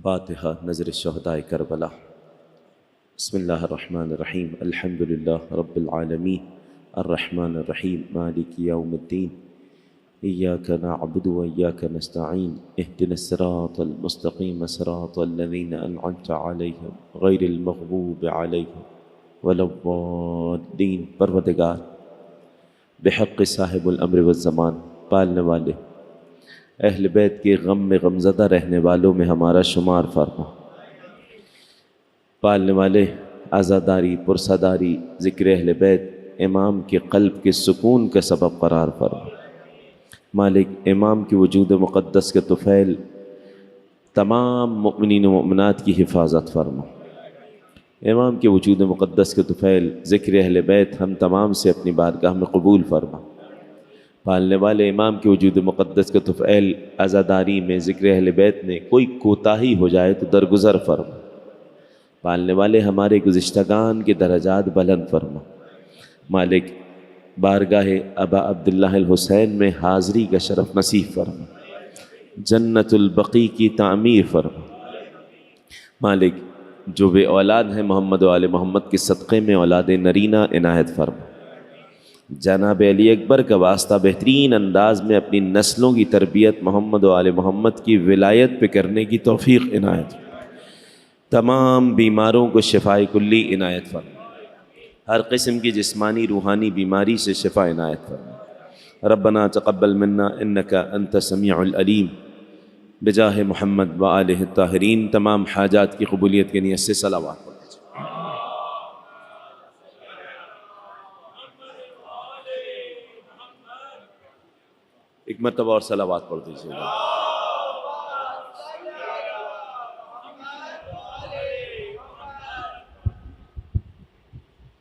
فاتحہ نظر الشہداء کربلا۔ بسم اللہ الرحمن الرحیم، الحمد للہ رب العالمین الرحمن الرحیم مالک یوم الدین، ایاک نعبد و ایاک نستعین، اہدنا الصراط المستقیم صراط الذین انعمت علیہم غیر المغضوب علیہم ولا الضالین۔ پروردگار بحق صاحب الامر والزمان، پالنے والے اہل بیت کے غم میں غمزدہ رہنے والوں میں ہمارا شمار فرما۔ پالنے والے عزاداری پرساداری ذکر اہل بیت امام کے قلب کے سکون کا سبب قرار فرما۔ مالک امام کی وجود مقدس کے طفیل تمام مؤمنین و مؤمنات کی حفاظت فرما۔ امام کے وجود مقدس کے طفیل ذکر اہل بیت ہم تمام سے اپنی بارگاہ میں قبول فرما۔ پالنے والے امام کے وجود مقدس کے طفیل عزاداری میں ذکر اہل بیت میں کوئی کوتاہی ہو جائے تو درگزر فرما۔ پالنے والے ہمارے گزشتگان کے درجات بلند فرما۔ مالک بارگاہ ابا عبداللہ الحسین میں حاضری کا شرف نصیب فرما، جنت البقیع کی تعمیر فرما۔ مالک جو بے اولاد ہیں محمد و آل محمد کے صدقے میں اولاد نرینہ عنایت فرما۔ جناب علی اکبر کا واسطہ بہترین انداز میں اپنی نسلوں کی تربیت محمد و آل محمد کی ولایت پہ کرنے کی توفیق عنایت فرما۔ تمام بیماروں کو شفائے کلی عنایت فرما، ہر قسم کی جسمانی روحانی بیماری سے شفا عنایت فرما۔ ربنا تقبل منا انک انت السمیع العلیم، بجاہ محمد و آلہ الطاہرین۔ تمام حاجات کی قبولیت کی نیت سے صلوات پڑھ لیجیے۔ ایک مرتبہ اور صلوات پڑھ دیجیے گا۔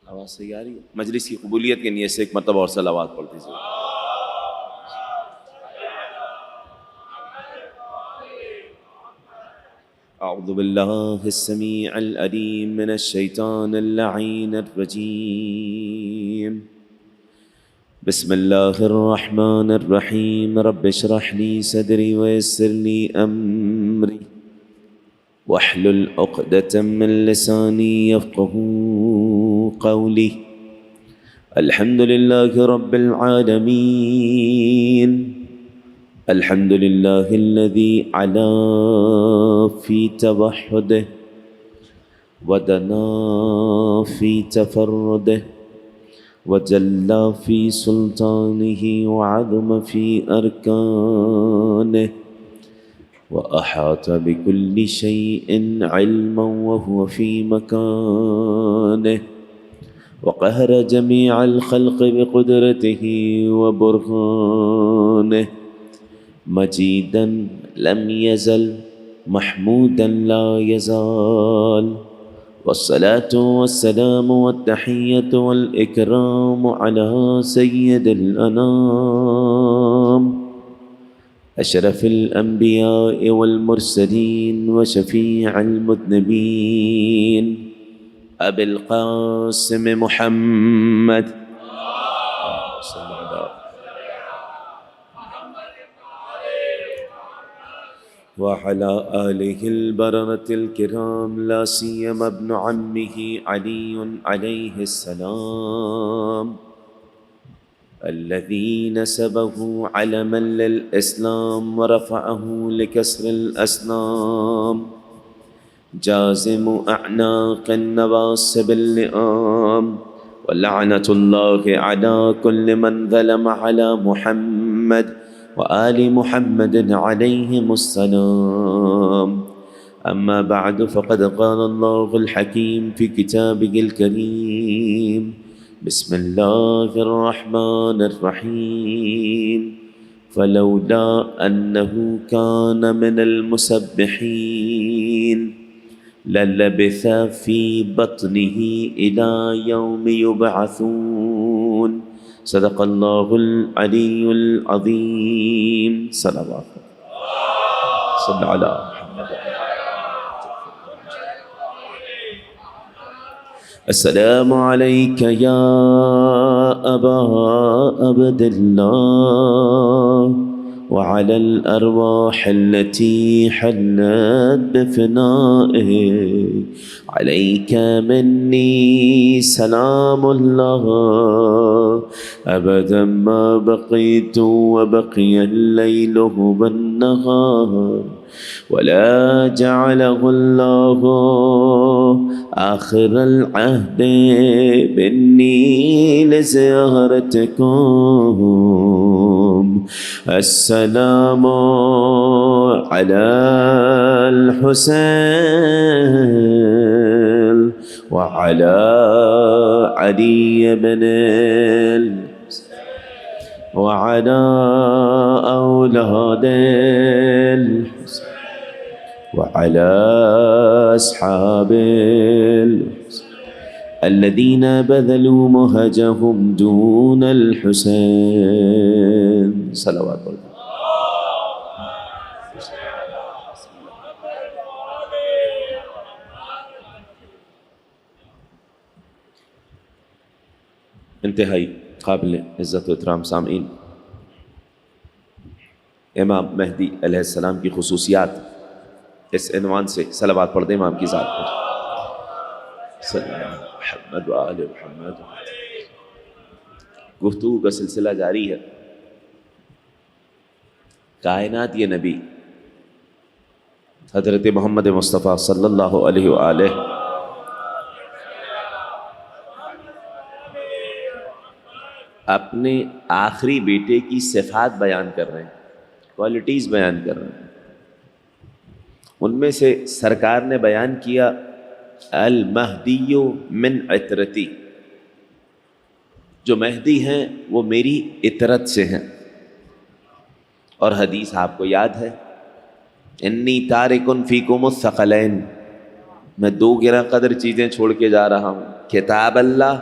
آواز صحیح آ رہی ہے؟ مجلس کی قبولیت کی نیت سے ایک مرتبہ اور صلوات پڑھ دیجیے گا۔ اعوذ باللہ السمیع العلیم من الشیطان اللعین الرجیم، بسم اللہ الرحمن الرحیم، رب اشرح لی صدری ویسر لی امری واحلل عقدۃ من لسانی یفقہوا قولی۔ الحمد للہ رب العالمین، الحمد للہ الذی علا فی توحدہ ودنا فی تفردہ وجل فی سلطانہ وعظم فی ارکانہ وأحاط بكل شيء علما وهو في مكانه وقهر جميع الخلق بقدرته وبرهانه مجيدا لم يزل محمودا لا يزال، والصلاة والسلام والتحية والإكرام على سيد الأنام أشرف الأنبياء والمرسلين وشفيع المذنبين أبي القاسم محمد وعلى آله البررة الكرام، لا سيما ابن عمه علي عليه السلام الذي نسبه علما للإسلام ورفعه لكسر الأصنام، جازم أعناق النواصب اللئام، ولعنة الله على كل من ظلم على محمد وآل محمد عليهم السلام۔ أما بعد، فقد قال الله الحكيم في كتابه الكريم، بسم الله الرحمن الرحيم، فلولا أنه كان من المسبحين للبث في بطنه إلى يوم يبعثون۔ صدق الله العلي العظيم۔ صلوات صل على محمد۔ السلام عليك يا أبا عبد الله وعلى الأرواح التي حلت بفنائه عليك مني سلام الله أبدا ما بقيت وبقي الليل والنهار ولا جعله الله آخر العهد مني لزيارتكم. السلام على الحسين وعلى علي بن وعلى أولاد الحسين وعلى أصحاب الذين بذلوا مهجهم دون الحسين. صلوات الله. انتہائی قابل عزت و احترام سامعین، امام مہدی علیہ السلام کی خصوصیات اس عنوان سے صلوات پڑھ دیں امام کی ذات پر. صلی اللہ علیہ محمد و آل محمد. گفتگو کا سلسلہ جاری ہے. کائنات یہ نبی حضرت محمد مصطفیٰ صلی اللہ علیہ وآلہ اپنے آخری بیٹے کی صفات بیان کر رہے ہیں، کوالٹیز بیان کر رہے ہیں. ان میں سے سرکار نے بیان کیا المہدی من عطرتی، جو مہدی ہیں وہ میری عطرت سے ہیں. اور حدیث آپ کو یاد ہے، انی تارک فیکم الثقلین، میں دو گرہ قدر چیزیں چھوڑ کے جا رہا ہوں، کتاب اللہ،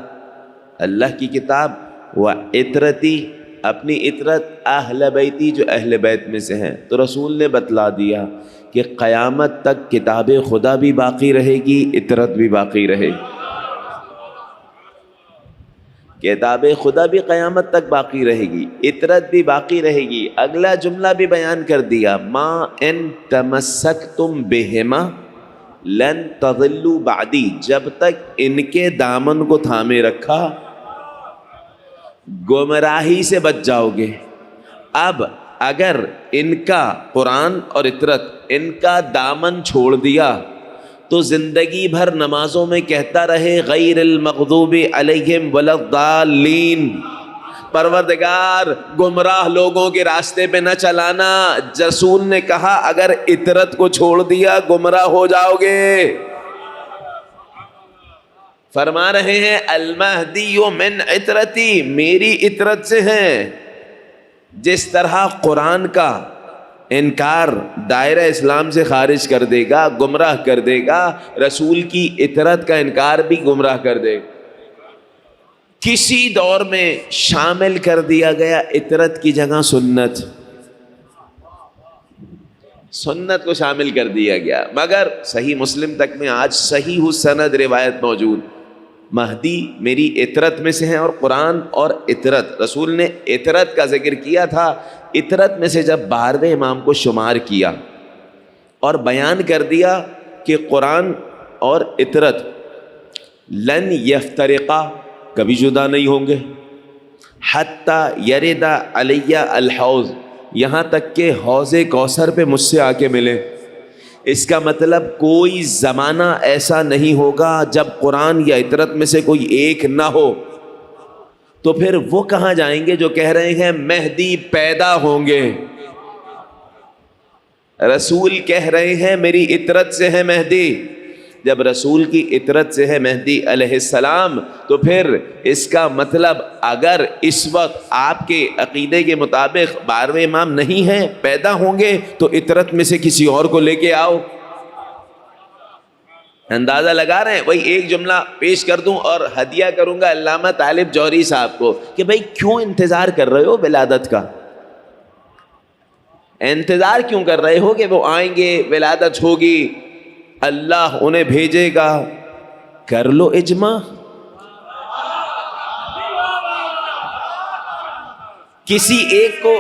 اللہ کی کتاب، و عطرتی، اپنی عطرت، اہل بیتی، جو اہل بیت میں سے ہیں. تو رسول نے بتلا دیا کہ قیامت تک کتاب خدا بھی باقی رہے گی، عطرت بھی باقی رہے گی. کتاب خدا بھی قیامت تک باقی رہے گی، عطرت بھی باقی رہے گی. اگلا جملہ بھی بیان کر دیا، ما ان تمسکتم بہما لن تضلوا بعدی، جب تک ان کے دامن کو تھامے رکھا گمراہی سے بچ جاؤ گے. اب اگر ان کا قرآن اور عطرت، ان کا دامن چھوڑ دیا تو زندگی بھر نمازوں میں کہتا رہے غیر المغضوب علیہم ولا الضالین، پروردگار گمراہ لوگوں کے راستے پہ نہ چلانا. رسول نے کہا اگر عطرت کو چھوڑ دیا گمراہ ہو جاؤ گے. فرما رہے ہیں المہدی من عطرتی، میری عطرت سے ہیں. جس طرح قرآن کا انکار دائرہ اسلام سے خارج کر دے گا، گمراہ کر دے گا، رسول کی عطرت کا انکار بھی گمراہ کر دے گا. کسی دور میں شامل کر دیا گیا عطرت کی جگہ سنت، سنت کو شامل کر دیا گیا. مگر صحیح مسلم تک میں آج صحیح سند روایت موجود، مہدی میری عطرت میں سے ہیں. اور قرآن اور عطرت، رسول نے عطرت کا ذکر کیا تھا. عطرت میں سے جب 12ویں امام کو شمار کیا اور بیان کر دیا کہ قرآن اور عطرت لن یفترقا، کبھی جدا نہیں ہوں گے، حتی یرد علی الحوض، یہاں تک کہ حوض کوثر پہ مجھ سے آ کے ملے. اس کا مطلب کوئی زمانہ ایسا نہیں ہوگا جب قرآن یا عطرت میں سے کوئی ایک نہ ہو. تو پھر وہ کہاں جائیں گے جو کہہ رہے ہیں مہدی پیدا ہوں گے؟ رسول کہہ رہے ہیں میری عطرت سے ہے مہدی. جب رسول کی عطرت سے ہے مہدی علیہ السلام، تو پھر اس کا مطلب اگر اس وقت آپ کے عقیدے کے مطابق 12ویں امام نہیں ہیں، پیدا ہوں گے، تو عطرت میں سے کسی اور کو لے کے آؤ. اندازہ لگا رہے ہیں؟ وہی ایک جملہ پیش کر دوں اور ہدیہ کروں گا علامہ طالب جوہری صاحب کو کہ بھائی کیوں انتظار کر رہے ہو ولادت کا؟ انتظار کیوں کر رہے ہو کہ وہ آئیں گے، ولادت ہوگی، اللہ انہیں بھیجے گا؟ کر لو اجماع. کسی ایک کو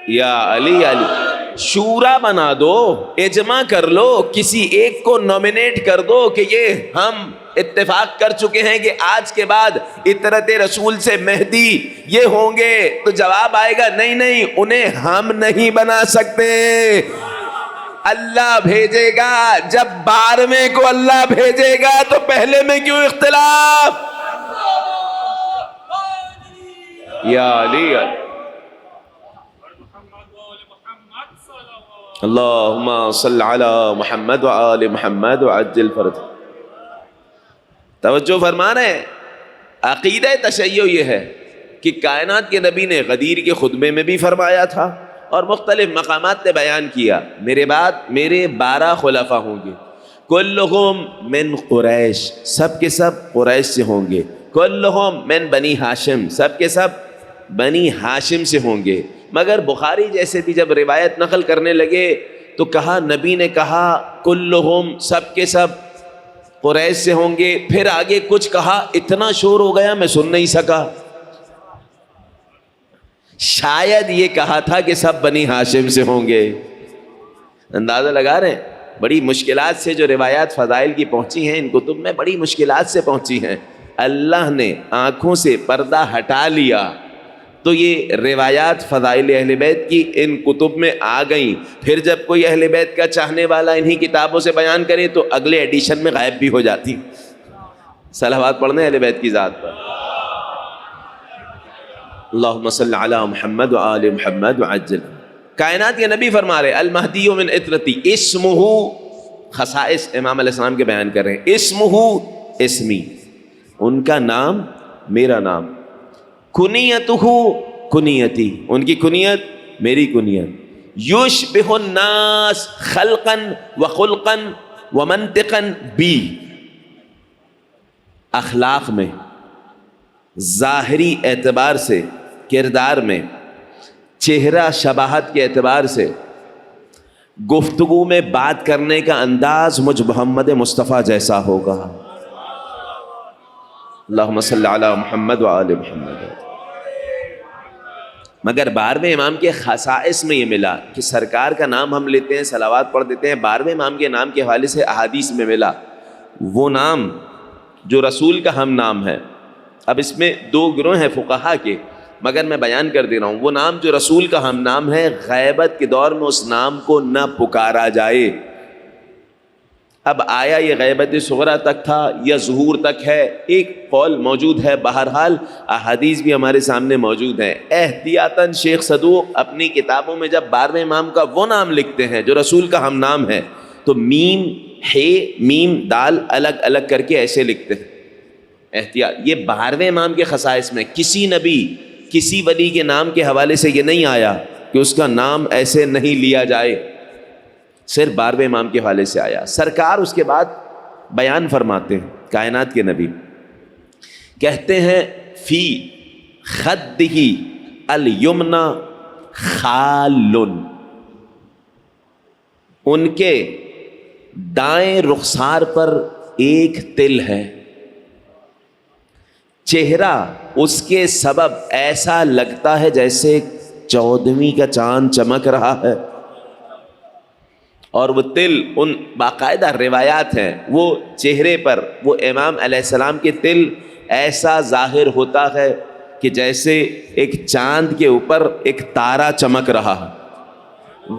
یا علی علی، شورا بنا دو، اجماع کر لو، کسی ایک کو نومینیٹ کر دو کہ یہ ہم اتفاق کر چکے ہیں کہ آج کے بعد اطرت رسول سے مہدی یہ ہوں گے، تو جواب آئے گا نہیں نہیں، انہیں ہم نہیں بنا سکتے، اللہ بھیجے گا۔ جب 12ویں کو اللہ بھیجے گا تو پہلے میں کیوں اختلاف؟ یا علی اللہم صل علی محمد وآل محمد وعجل فرج۔ توجہ فرما رہے ہیں، عقیدہ تشیع یہ ہے کہ کائنات کے نبی نے غدیر کے خطبے میں بھی فرمایا تھا اور مختلف مقامات نے بیان کیا، میرے بعد میرے 12 خلفاء ہوں گے، کلہم من قریش، سب کے سب قریش سے ہوں گے، کلہم من بنی ہاشم، سب کے سب بنی ہاشم سے ہوں گے۔ مگر بخاری جیسے بھی جب روایت نقل کرنے لگے تو کہا، نبی نے کہا کلہم، سب کے سب قریش سے ہوں گے، پھر آگے کچھ کہا، اتنا شور ہو گیا میں سن نہیں سکا، شاید یہ کہا تھا کہ سب بنی ہاشم سے ہوں گے۔ اندازہ لگا رہے ہیں، بڑی مشکلات سے جو روایات فضائل کی پہنچی ہیں ان کتب میں، بڑی مشکلات سے پہنچی ہیں، اللہ نے آنکھوں سے پردہ ہٹا لیا تو یہ روایات فضائل اہل بیت کی ان کتب میں آ گئیں۔ پھر جب کوئی اہل بیت کا چاہنے والا انہی کتابوں سے بیان کرے تو اگلے ایڈیشن میں غائب بھی ہو جاتی۔ صلوات پڑھنے اہل بیت کی ذات پر۔ اللہم صلی علی محمد وآل محمد وعجل۔ کائنات کے نبی فرما رہے المہدی من اطرتی، اسمہ، خصائص امام علیہ السلام کے بیان کر رہے ہیں، اسمہ اسمی، ان کا نام میرا نام، کنیتہ کنیتی، ان کی کنیت میری کنیت، یشبہ الناس خلقا وخلقا ومنطقا بی، اخلاق میں، ظاہری اعتبار سے، کردار میں، چہرہ شباہت کے اعتبار سے، گفتگو میں بات کرنے کا انداز مجھ محمد مصطفیٰ جیسا ہوگا۔ اللہم صلی علی محمد وآل محمد۔ مگر 12ویں امام کے خصائص میں یہ ملا کہ سرکار کا نام ہم لیتے ہیں، صلوات پڑھ دیتے ہیں، 12ویں امام کے نام کے حوالے سے احادیث میں ملا وہ نام جو رسول کا ہم نام ہے۔ اب اس میں 2 گروہ ہیں فقہا کے، مگر میں بیان کر دے رہا ہوں، وہ نام جو رسول کا ہم نام ہے، غیبت کے دور میں اس نام کو نہ پکارا جائے۔ اب آیا یہ غیبت صغریٰ تک تھا یا ظہور تک ہے، ایک قول موجود ہے، بہرحال احادیث بھی ہمارے سامنے موجود ہیں۔ احتیاطاً شیخ صدوق اپنی کتابوں میں جب 12ویں امام کا وہ نام لکھتے ہیں جو رسول کا ہم نام ہے تو میم ہے میم دال الگ الگ کر کے ایسے لکھتے ہیں۔ احتیاط، یہ 12ویں امام کے خصائص میں کسی نبی کسی ولی کے نام کے حوالے سے یہ نہیں آیا کہ اس کا نام ایسے نہیں لیا جائے، صرف 12ویں امام کے حوالے سے آیا۔ سرکار اس کے بعد بیان فرماتے ہیں، کائنات کے نبی کہتے ہیں فی خدہ الیمنی خال، ان کے دائیں رخسار پر ایک تل ہے، چہرہ اس کے سبب ایسا لگتا ہے جیسے 14ویں کا چاند چمک رہا ہے، اور وہ تل، ان باقاعدہ روایات ہیں، وہ چہرے پر وہ امام علیہ السلام کے تل ایسا ظاہر ہوتا ہے کہ جیسے ایک چاند کے اوپر ایک تارا چمک رہا ہے۔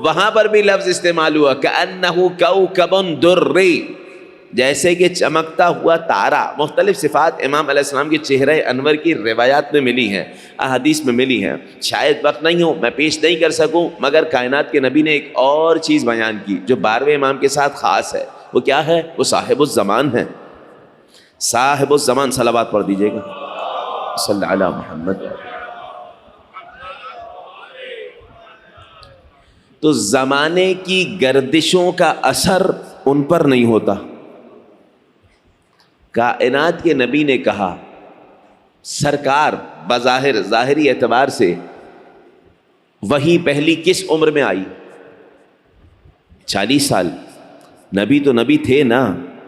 وہاں پر بھی لفظ استعمال ہوا کأنہ کوکب دری، جیسے کہ چمکتا ہوا تارا۔ مختلف صفات امام علیہ السلام کے چہرہ انور کی روایات میں ملی ہیں، احادیث میں ملی ہیں، شاید وقت نہیں ہو میں پیش نہیں کر سکوں، مگر کائنات کے نبی نے ایک اور چیز بیان کی جو 12ویں امام کے ساتھ خاص ہے۔ وہ کیا ہے؟ وہ صاحب الزمان ہے، صاحب الزمان۔ صلوات پڑھ دیجیے گا، صلی علی محمد۔ تو زمانے کی گردشوں کا اثر ان پر نہیں ہوتا۔ کائنات کے نبی نے کہا، سرکار بظاہر ظاہری اعتبار سے وہی پہلی کس عمر میں آئی؟ 40 سال۔ نبی تو نبی تھے نا،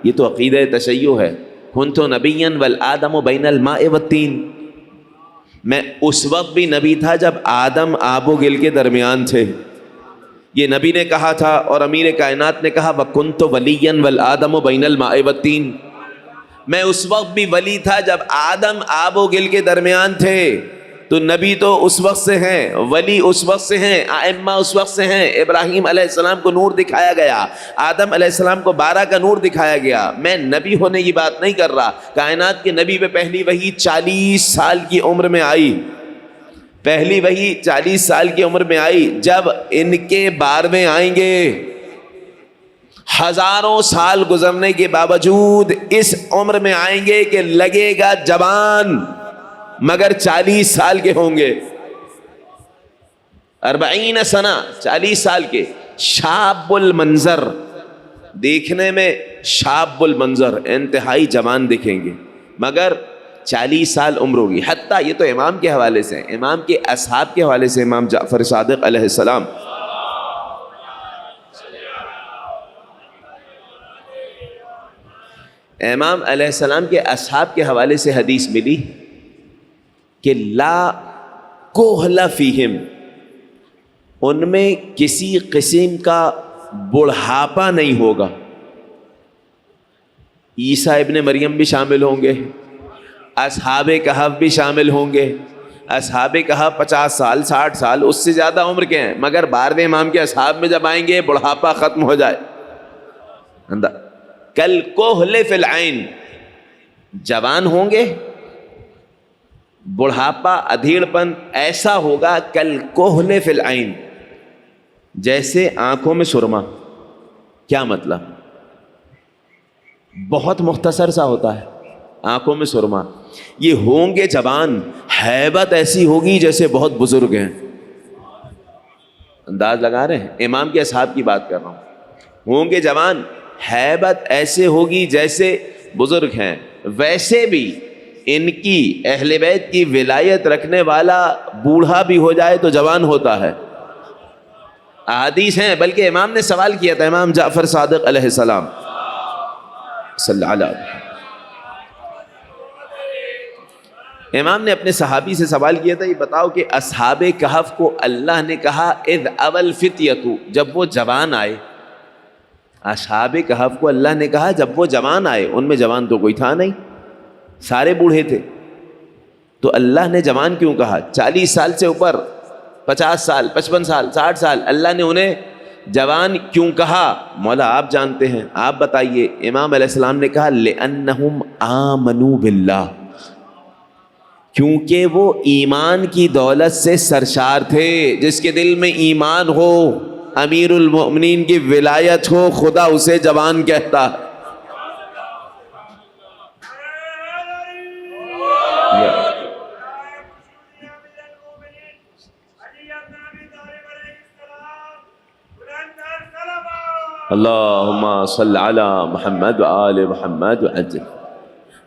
یہ تو عقیدہ تشیع ہے، کنت نبیا والآدم بین الماء والطین۔ میں اس وقت بھی نبی تھا جب آدم آب و گل کے درمیان تھے. یہ نبی نے کہا تھا اور امیر کائنات نے کہا وَكُنْتُ وَلِيًّا وَالْآدَمُ بَيْنَ الْمَاءِ وَالطِّينِ. میں اس وقت بھی ولی تھا جب آدم آب و گل کے درمیان تھے. تو نبی تو اس وقت سے ہیں, ولی اس وقت سے ہیں, ائمہ اس وقت سے ہیں. ابراہیم علیہ السلام کو نور دکھایا گیا, آدم علیہ السلام کو 12 کا نور دکھایا گیا. میں نبی ہونے کی بات نہیں کر رہا. کائنات کے نبی پہ پہلی وحی 40 سال کی عمر میں آئی. پہلی وحی 40 سال کی عمر میں آئی. جب ان کے 12ویں آئیں گے, ہزاروں سال گزرنے کے باوجود اس عمر میں آئیں گے کہ لگے گا جوان مگر 40 سال کے ہوں گے. 40 سنہ, 40 سال کے. شاب المنظر, دیکھنے میں شاب المنظر, انتہائی جوان دکھیں گے مگر 40 سال عمر ہوگی. حتیٰ یہ تو امام کے حوالے سے, امام کے اصحاب کے حوالے سے, امام جعفر صادق علیہ السلام. امام علیہ السلام کے اصحاب کے حوالے سے حدیث ملی کہ لا کوہل فیہم, ان میں کسی قسم کا بڑھاپا نہیں ہوگا. عیسیٰ ابن مریم بھی شامل ہوں گے, اصحاب کہف بھی شامل ہوں گے. اصحاب کہف 50 سال 60 سال اس سے زیادہ عمر کے ہیں, مگر 12ویں امام کے اصحاب میں جب آئیں گے بڑھاپا ختم ہو جائے. کل کوہل فی العین, جوان ہوں گے, بڑھاپا ادھیڑ پن ایسا ہوگا کل کوہل فی العین, جیسے آنکھوں میں سرما. کیا مطلب؟ بہت مختصر سا ہوتا ہے آنکھوں میں سرما. یہ ہوں گے جوان, ہیبت ایسی ہوگی جیسے بہت بزرگ ہیں. انداز لگا رہے ہیں؟ امام کے اصحاب کی بات کر رہا ہوں. ہوں گے جوان, ہیبت ایسے ہوگی جیسے بزرگ ہیں. ویسے بھی ان کی اہل بیت کی ولایت رکھنے والا بوڑھا بھی ہو جائے تو جوان ہوتا ہے. احادیث ہیں. بلکہ امام نے سوال کیا تھا, امام جعفر صادق علیہ السلام صلی اللہ علیہ وسلم, امام نے اپنے صحابی سے سوال کیا تھا, یہ بتاؤ کہ اصحاب کہف کو اللہ نے کہا اذ اول فتیتو, جب وہ جوان آئے. اصحاب کہف کو اللہ نے کہا جب وہ جوان آئے. ان میں جوان تو کوئی تھا نہیں, سارے بوڑھے تھے. تو اللہ نے جوان کیوں کہا؟ 40 سال سے اوپر, 50 سال 55 سال 60 سال, اللہ نے انہیں جوان کیوں کہا؟ مولا آپ جانتے ہیں, آپ بتائیے. امام علیہ السلام نے کہا لأنہم آمنوا باللہ, کیونکہ وہ ایمان کی دولت سے سرشار تھے. جس کے دل میں ایمان ہو, امیر المؤمنین کی ولایت ہو, خدا اسے جوان کہتا ہے. اللہم صلی علی محمد وآل محمد وعجل.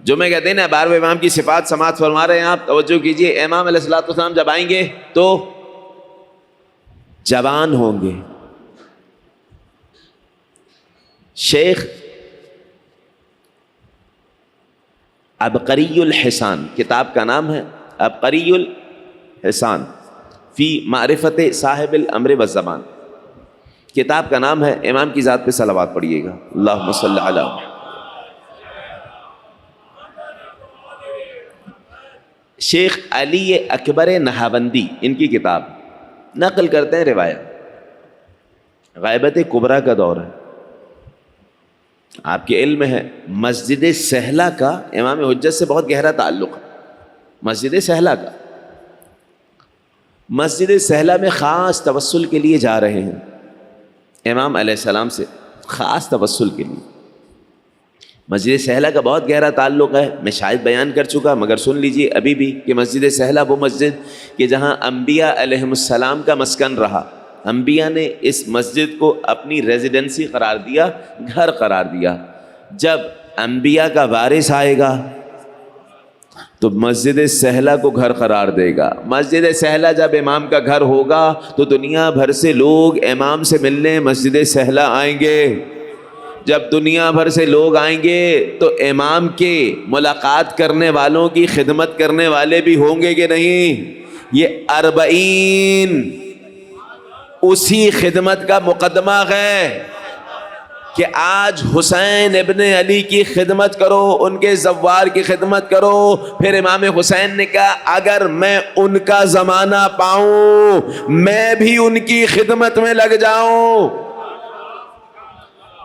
جو میں کہتے ہیں نا 12ویں امام کی صفات سماعت فرما رہے ہیں آپ, توجہ کیجئے. امام علیہ السلام جب آئیں گے تو جوان ہوں گے. شیخ عبقری الحسان, کتاب کا نام ہے عبقری الحسان فی معرفت صاحب الامر والزمان, کتاب کا نام ہے. امام کی ذات پہ صلوات پڑھیے گا. اللہم صلی علی محمد. شیخ علی اکبر نہاوندی, ان کی کتاب نقل کرتے ہیں روایت. غیبت کبریٰ کا دور ہے, آپ کے علم ہے. مسجد سہلہ کا امام حجت سے بہت گہرا تعلق ہے. مسجد سہلہ کا, مسجد سہلہ میں خاص توسل کے لیے جا رہے ہیں امام علیہ السلام سے, خاص توسل کے لیے. مسجد سہلہ کا بہت گہرا تعلق ہے. میں شاید بیان کر چکا مگر سن لیجئے ابھی بھی کہ مسجد سہلہ وہ مسجد کہ جہاں انبیاء علیہم السلام کا مسکن رہا. انبیاء نے اس مسجد کو اپنی ریزیڈنسی قرار دیا, گھر قرار دیا. جب انبیاء کا وارث آئے گا تو مسجد سہلہ کو گھر قرار دے گا. مسجد سہلہ جب امام کا گھر ہوگا تو دنیا بھر سے لوگ امام سے ملنے مسجد سہلہ آئیں گے. جب دنیا بھر سے لوگ آئیں گے تو امام کے ملاقات کرنے والوں کی خدمت کرنے والے بھی ہوں گے کہ نہیں؟ یہ 40 اسی خدمت کا مقدمہ ہے کہ آج حسین ابن علی کی خدمت کرو، ان کے زوار کی خدمت کرو۔ پھر امام حسین نے کہا اگر میں ان کا زمانہ پاؤں میں بھی ان کی خدمت میں لگ جاؤں۔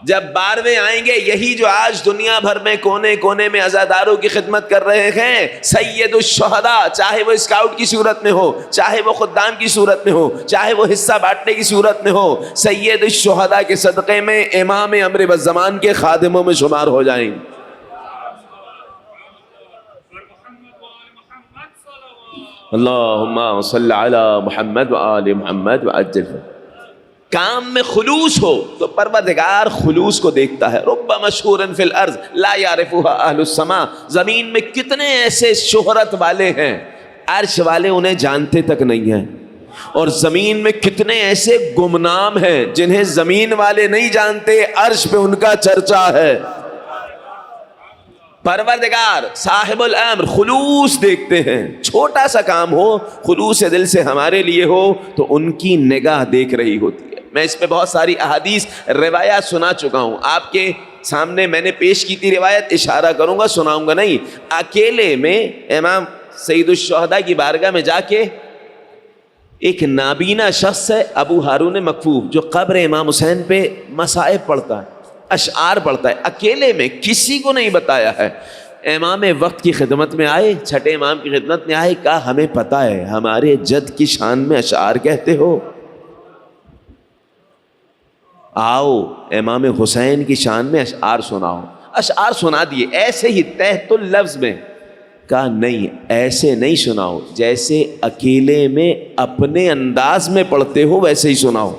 جب 12ویں آئیں گے، یہی جو آج دنیا بھر میں کونے کونے میں عزاداروں کی خدمت کر رہے ہیں، سید الشہداء، چاہے وہ اسکاؤٹ کی صورت میں ہو، چاہے وہ خدام کی صورت میں ہو، چاہے وہ حصہ بانٹنے کی صورت میں ہو، سید الشہداء کے صدقے میں امام امر والزمان کے خادموں میں شمار ہو جائیں۔ اللہم صل علی محمد وآل محمد وعجل۔ کام میں خلوص ہو تو پروردگار خلوص کو دیکھتا ہے۔ رب مشہور فی الارض لا یعرفها اہل السماء، زمین میں کتنے ایسے شہرت والے ہیں عرش والے انہیں جانتے تک نہیں ہیں، اور زمین میں کتنے ایسے گمنام ہیں جنہیں زمین والے نہیں جانتے، عرش پہ ان کا چرچا ہے۔ پروردگار صاحب الامر خلوص دیکھتے ہیں، چھوٹا سا کام ہو خلوص دل سے ہمارے لیے ہو تو ان کی نگاہ دیکھ رہی ہوتی ہے۔ میں اس پہ بہت ساری احادیث روایات سنا چکا ہوں، آپ کے سامنے میں نے پیش کی تھی روایت، اشارہ کروں گا سناؤں گا نہیں۔ اکیلے میں امام سید الشہداء کی بارگاہ میں جا کے ایک نابینا شخص ہے ابو ہارون مکفوف، جو قبر امام حسین پہ مصائب پڑھتا ہے، اشعار پڑھتا ہے، اکیلے میں کسی کو نہیں بتایا ہے۔ امام وقت کی خدمت میں آئے، چھٹے امام کی خدمت میں آئے، کہا ہمیں پتہ ہے ہمارے جد کی شان میں اشعار کہتے ہو، آؤ امام حسین کی شان میں اشعار سناؤ۔ اشعار سنا دیے ایسے ہی تحت اللفظ میں۔ کہا نہیں، ایسے نہیں سناؤ، جیسے اکیلے میں اپنے انداز میں پڑھتے ہو ویسے ہی سناؤ۔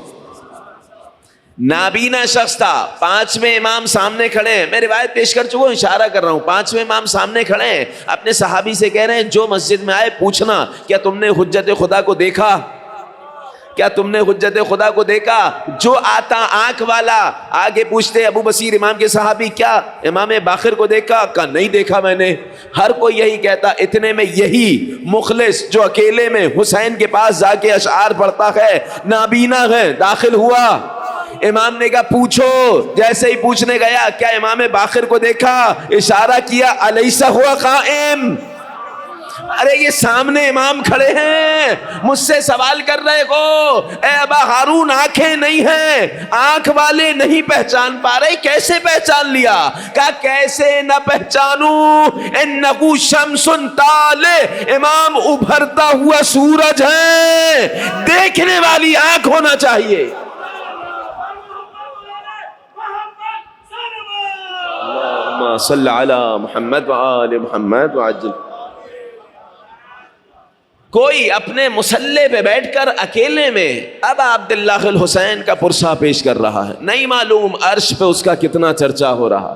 نابینا شخص تھا، 5ویں امام سامنے کھڑے ہیں، میں روایت پیش کر چکا ہوں، اشارہ کر رہا ہوں، 5ویں امام سامنے کھڑے ہیں، اپنے صحابی سے کہہ رہے ہیں جو مسجد میں آئے پوچھنا کیا تم نے حجت خدا کو دیکھا، کیا تم نے حجت خدا کو دیکھا؟ جو آتا آنکھ والا آگے پوچھتے ابو بصیر امام کے صحابی کیا امام باقر کو دیکھا؟ کہا نہیں دیکھا میں نے۔ ہر کوئی یہی کہتا، اتنے میں یہی مخلص جو اکیلے میں حسین کے پاس جا کے اشعار پڑھتا ہے، نابینا ہے، داخل ہوا۔ امام نے کہا پوچھو، جیسے ہی پوچھنے گیا کیا امام باقر کو دیکھا؟ اشارہ کیا الیسا ہوا قائم۔ ارے یہ سامنے امام کھڑے ہیں، مجھ سے سوال کر رہے ہو، اے ابا ہارون آنکھیں نہیں ہیں، آنکھ والے نہیں پہچان پا رہے، کیسے پہچان لیا؟ کہا کیسے نہ پہچانوں، انہو شمس طالع، امام ابھرتا ہوا سورج ہے، دیکھنے والی آنکھ ہونا چاہیے۔ اللہم صل علی محمد وآل محمد وعجل۔ کوئی اپنے مصلی پہ بیٹھ کر اکیلے میں ابا عبداللہ الحسین کا پرسہ پیش کر رہا ہے، نہیں معلوم عرش پہ اس کا کتنا چرچا ہو رہا۔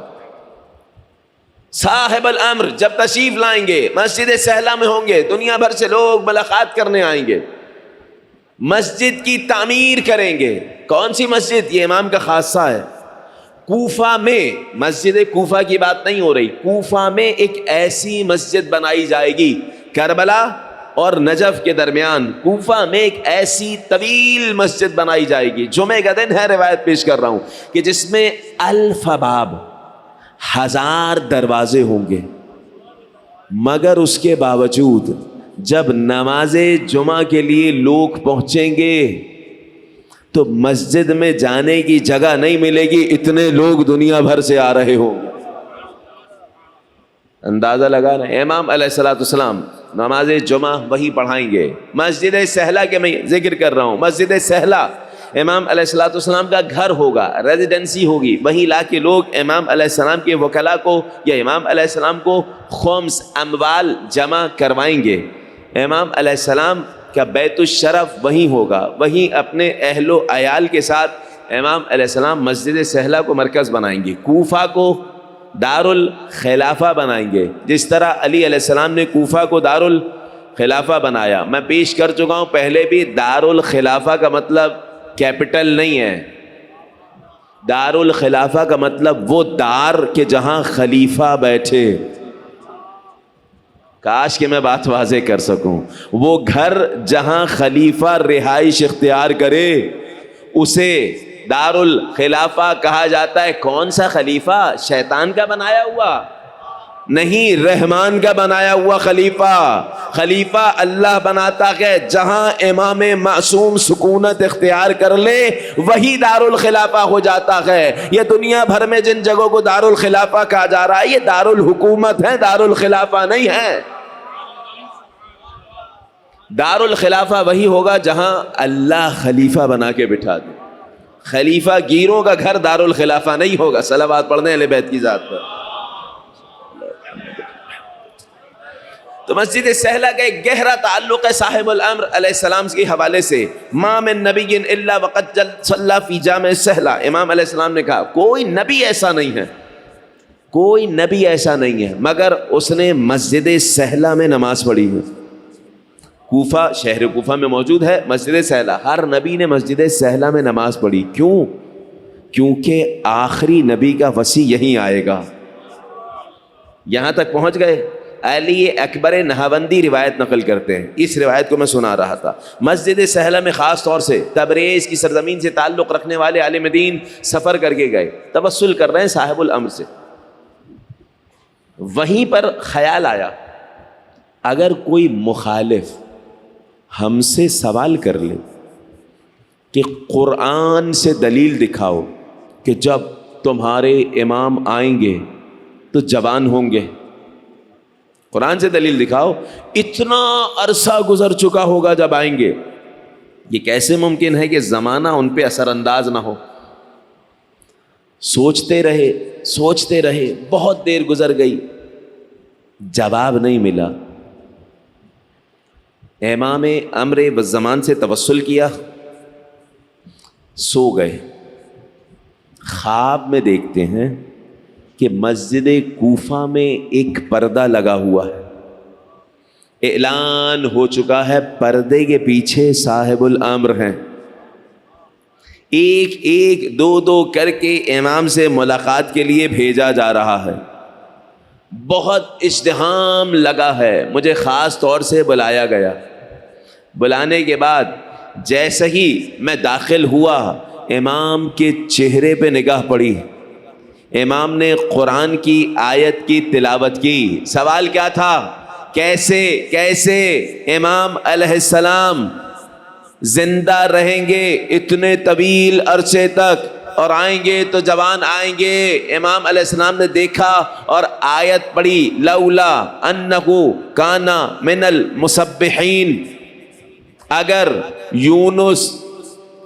صاحب الامر جب تشریف لائیں گے، مسجد سہلہ میں ہوں گے، دنیا بھر سے لوگ ملاقات کرنے آئیں گے، مسجد کی تعمیر کریں گے۔ کون سی مسجد؟ یہ امام کا خاصہ ہے۔ کوفہ میں، مسجد کوفہ کی بات نہیں ہو رہی، کوفہ میں ایک ایسی مسجد بنائی جائے گی، کربلا اور نجف کے درمیان کوفہ میں ایک ایسی طویل مسجد بنائی جائے گی، جمعہ کا دن ہے، روایت پیش کر رہا ہوں، کہ جس میں 1000 باب، 1000 دروازے ہوں گے، مگر اس کے باوجود جب نماز جمعہ کے لیے لوگ پہنچیں گے تو مسجد میں جانے کی جگہ نہیں ملے گی، اتنے لوگ دنیا بھر سے آ رہے ہوں گے۔ اندازہ لگا رہے ہیں، امام علیہ السلام نماز جمعہ وہی پڑھائیں گے۔ مسجد سہلہ کے میں ذکر کر رہا ہوں، مسجد سہلہ امام علیہ السلام کا گھر ہوگا، ریزیڈنسی ہوگی، وہیں لا کے لوگ امام علیہ السلام کے وکلا کو یا امام علیہ السلام کو خمس اموال جمع کروائیں گے۔ امام علیہ السلام کا بیت الشرف وہیں ہوگا، وہیں اپنے اہل و عیال کے ساتھ امام علیہ السلام مسجد سہلہ کو مرکز بنائیں گے، کوفہ کو دار الخلافہ بنائیں گے، جس طرح علی علیہ السلام نے کوفہ کو دار الخلافہ بنایا۔ میں پیش کر چکا ہوں پہلے بھی، دار الخلافہ کا مطلب کیپٹل نہیں ہے، دار الخلافہ کا مطلب وہ دار کہ جہاں خلیفہ بیٹھے. کاش کہ میں بات واضح کر سکوں. وہ گھر جہاں خلیفہ رہائش اختیار کرے اسے دار الخلافہ کہا جاتا ہے. کون سا خلیفہ؟ شیطان کا بنایا ہوا نہیں، رحمان کا بنایا ہوا خلیفہ. خلیفہ اللہ بناتا ہے جہاں امام معصوم سکونت اختیار کر لے وہی دار الخلافہ ہو جاتا ہے. یہ دنیا بھر میں جن جگہوں کو دار الخلافہ کہا جا رہا ہے یہ دار الحکومت ہے، دار الخلافہ نہیں ہے. دار الخلافہ وہی ہوگا جہاں اللہ خلیفہ بنا کے بٹھا دے. خلیفہ گیروں کا گھر دار الخلافہ نہیں ہوگا. صلوات پڑھنے اہل بیت کی ذات پر. تو مسجد سہلہ کا ایک گہرا تعلق ہے صاحب الامر علیہ السلام کے حوالے سے. ما من نبی الا وقد صلی فی جامع سہلہ. امام علیہ السلام نے کہا کوئی نبی ایسا نہیں ہے، کوئی نبی ایسا نہیں ہے مگر اس نے مسجد سہلہ میں نماز پڑھی ہے. کوفہ، شہر کوفہ میں موجود ہے مسجد سہلہ. ہر نبی نے مسجد سہلہ میں نماز پڑھی. کیوں؟ کیونکہ آخری نبی کا وصی یہیں آئے گا. یہاں تک پہنچ گئے. علی اکبر نہاوندی روایت نقل کرتے ہیں، اس روایت کو میں سنا رہا تھا. مسجد سہلہ میں خاص طور سے تبریز کی سرزمین سے تعلق رکھنے والے عالم دین سفر کر کے گئے، توسل کر رہے ہیں صاحب الامر سے. وہیں پر خیال آیا اگر کوئی مخالف ہم سے سوال کر لے کہ قرآن سے دلیل دکھاؤ کہ جب تمہارے امام آئیں گے تو جوان ہوں گے، قرآن سے دلیل دکھاؤ، اتنا عرصہ گزر چکا ہوگا جب آئیں گے. یہ کیسے ممکن ہے کہ زمانہ ان پہ اثر انداز نہ ہو؟ سوچتے رہے، بہت دیر گزر گئی، جواب نہیں ملا. امام امر بالزمان سے توسل کیا، سو گئے. خواب میں دیکھتے ہیں کہ مسجد کوفہ میں ایک پردہ لگا ہوا ہے. اعلان ہو چکا ہے پردے کے پیچھے صاحب الامر ہیں. ایک ایک دو کر کے امام سے ملاقات کے لیے بھیجا جا رہا ہے. بہت ازدحام لگا ہے. مجھے خاص طور سے بلایا گیا. بلانے کے بعد جیسے ہی میں داخل ہوا امام کے چہرے پہ نگاہ پڑی. امام نے قرآن کی آیت کی تلاوت کی. سوال کیا تھا؟ کیسے امام علیہ السلام زندہ رہیں گے اتنے طویل عرصے تک اور آئیں گے تو جوان آئیں گے؟ امام علیہ السلام نے دیکھا اور آیت پڑھی لولا انہ کان من المسبحین. اگر یونس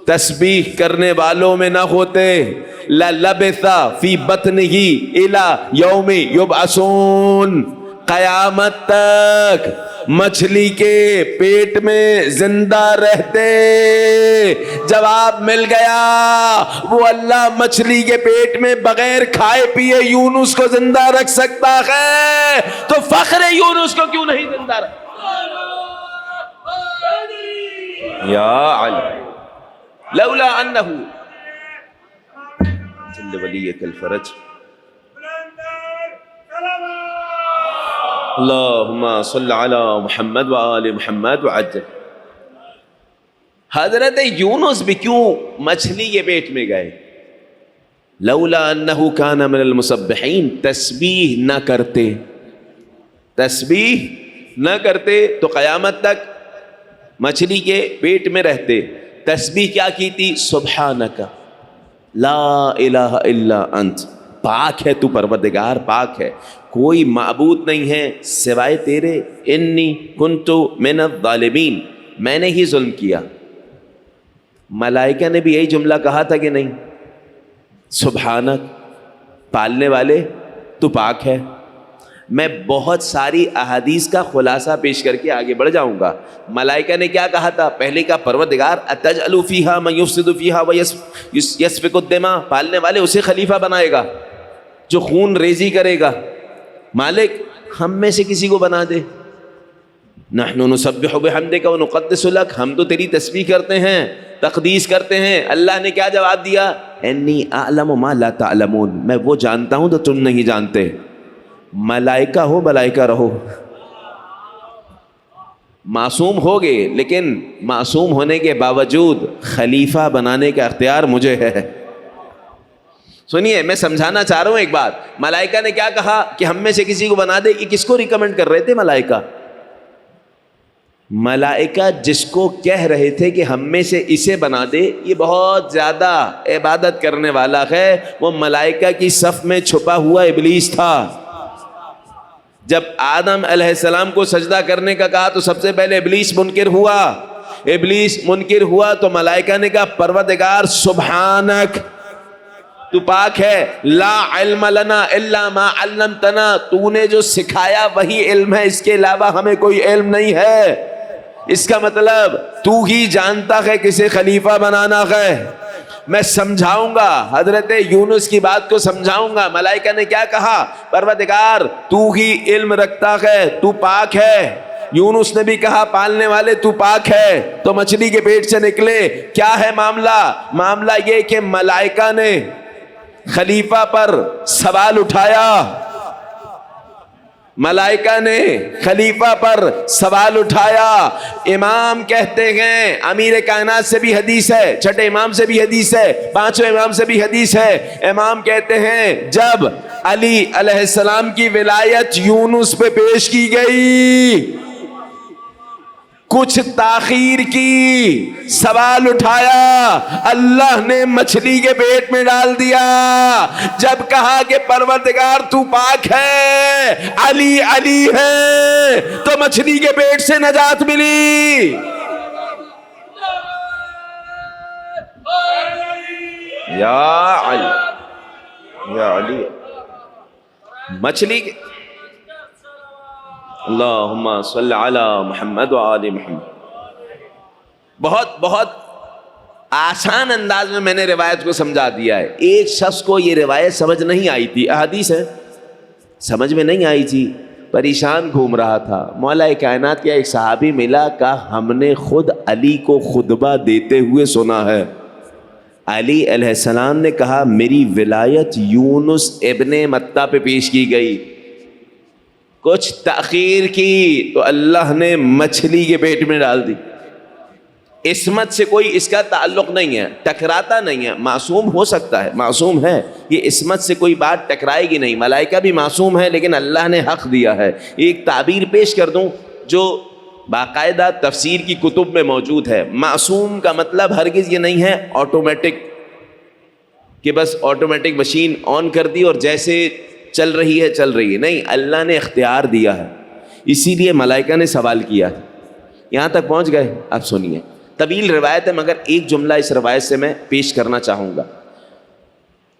تسبیح کرنے والوں میں نہ ہوتے لَلَبِثَ فِي بَطْنِهِ إِلَى يَوْمِ يُبْعَثُونَ. قیامت تک مچھلی کے پیٹ میں زندہ رہتے. جواب مل گیا. وہ اللہ مچھلی کے پیٹ میں بغیر کھائے پیے یونس کو زندہ رکھ سکتا ہے تو فخر یونس کو کیوں نہیں زندہ رکھ؟ یا علی لولا انہ جل ولیک الفرج. اللہم صل علی محمد وآل محمد وعجل. حضرت یونس بھی کیوں مچھلی کے پیٹ میں گئے؟ لولا انہ کان من المسبحین. تسبیح نہ کرتے تو قیامت تک مچھلی کے پیٹ میں رہتے. تسبیح کیا کی تھی؟ سبحانک لا الہ الا انت. پاک ہے تو پروردگار، پاک ہے، کوئی معبود نہیں ہے سوائے تیرے. انی کنت من الظالمین. میں نے ہی ظلم کیا. ملائکہ نے بھی یہی جملہ کہا تھا کہ نہیں؟ سبحانک، پالنے والے تو پاک ہے. میں بہت ساری احادیث کا خلاصہ پیش کر کے آگے بڑھ جاؤں گا. ملائکہ نے کیا کہا تھا؟ پہلے کا پروردگار اتجعل فیہا من یفسد فیہا ویسفک الدماء. پالنے والے اسے خلیفہ بنائے گا جو خون ریزی کرے گا. مالک ہم میں سے کسی کو بنا دے. نحن نسبح بحمدک ونقدس لک، ہم تو تیری تسبیح کرتے ہیں، تقدیس کرتے ہیں۔ اللہ نے کیا جواب دیا؟ انی اعلم ما لا تعلمون، میں وہ جانتا ہوں تو تم نہیں جانتے۔ ملائکہ ہو ملائکہ رہو، معصوم ہوگے، لیکن معصوم ہونے کے باوجود خلیفہ بنانے کا اختیار مجھے ہے۔ سنیے، میں سمجھانا چاہ رہا ہوں ایک بات۔ ملائکہ نے کیا کہا کہ ہم میں سے کسی کو بنا دے؟ یہ کس کو ریکمنڈ کر رہے تھے ملائکہ؟ ملائکہ جس کو کہہ رہے تھے کہ ہم میں سے اسے بنا دے، یہ بہت زیادہ عبادت کرنے والا ہے، وہ ملائکہ کی صف میں چھپا ہوا ابلیس تھا۔ جب آدم علیہ السلام کو سجدہ کرنے کا کہا تو سب سے پہلے ابلیس منکر ہوا۔ ابلیس منکر ہوا تو ملائکہ نے کہا پروردگار سبحانک، تو پاک ہے، لا علم لنا الا ما علمتنا، تو نے جو سکھایا وہی علم ہے، اس کے علاوہ ہمیں کوئی علم نہیں ہے۔ اس کا مطلب تو ہی جانتا ہے کسے خلیفہ بنانا ہے۔ میں سمجھاؤں گا، حضرت یونس کی بات کو سمجھاؤں گا۔ ملائکہ نے کیا کہا؟ پروردگار تو ہی علم رکھتا ہے، تو پاک ہے۔ یونس نے بھی کہا پالنے والے تو پاک ہے، تو مچھلی کے پیٹ سے نکلے۔ کیا ہے معاملہ؟ معاملہ یہ کہ ملائکہ نے خلیفہ پر سوال اٹھایا، ملائکہ نے خلیفہ پر سوال اٹھایا۔ امام کہتے ہیں، امیر کائنات سے بھی حدیث ہے، چھٹے امام سے بھی حدیث ہے، پانچویں امام سے بھی حدیث ہے۔ امام کہتے ہیں جب علی علیہ السلام کی ولایت یونس پہ پیش کی گئی، کچھ تاخیر کی، سوال اٹھایا، اللہ نے مچھلی کے پیٹ میں ڈال دیا۔ جب کہا کہ پروردگار تو پاک ہے، علی علی ہے، تو مچھلی کے پیٹ سے نجات ملی۔ یا علی، یا علی، مچھلی کے اللہم صلی علی محمد وآل محمد۔ بہت آسان انداز میں نے روایت کو سمجھا دیا ہے۔ ایک شخص کو یہ روایت سمجھ نہیں آئی تھی، احادیث ہے، سمجھ میں نہیں آئی تھی، پریشان گھوم رہا تھا۔ مولا کائنات کا ایک صحابی ملا، کہا ہم نے خود علی کو خطبہ دیتے ہوئے سنا ہے۔ علی علیہ السلام نے کہا میری ولایت یونس ابن متہ پہ پیش کی گئی، کچھ تاخیر کی تو اللہ نے مچھلی کے پیٹ میں ڈال دی۔ عصمت سے کوئی اس کا تعلق نہیں ہے، ٹکراتا نہیں ہے، معصوم ہو سکتا ہے، معصوم ہے، یہ عصمت سے کوئی بات ٹکرائے گی نہیں۔ ملائکہ بھی معصوم ہے، لیکن اللہ نے حق دیا ہے۔ ایک تعبیر پیش کر دوں جو باقاعدہ تفسیر کی کتب میں موجود ہے۔ معصوم کا مطلب ہرگز یہ نہیں ہے آٹومیٹک، کہ بس آٹومیٹک مشین آن کر دی اور جیسے چل رہی ہے چل رہی ہے، نہیں، اللہ نے اختیار دیا ہے۔ اسی لیے ملائکہ نے سوال کیا، یہاں تک پہنچ گئے۔ اب سنیے، طویل روایت ہے مگر ایک جملہ اس روایت سے میں پیش کرنا چاہوں گا۔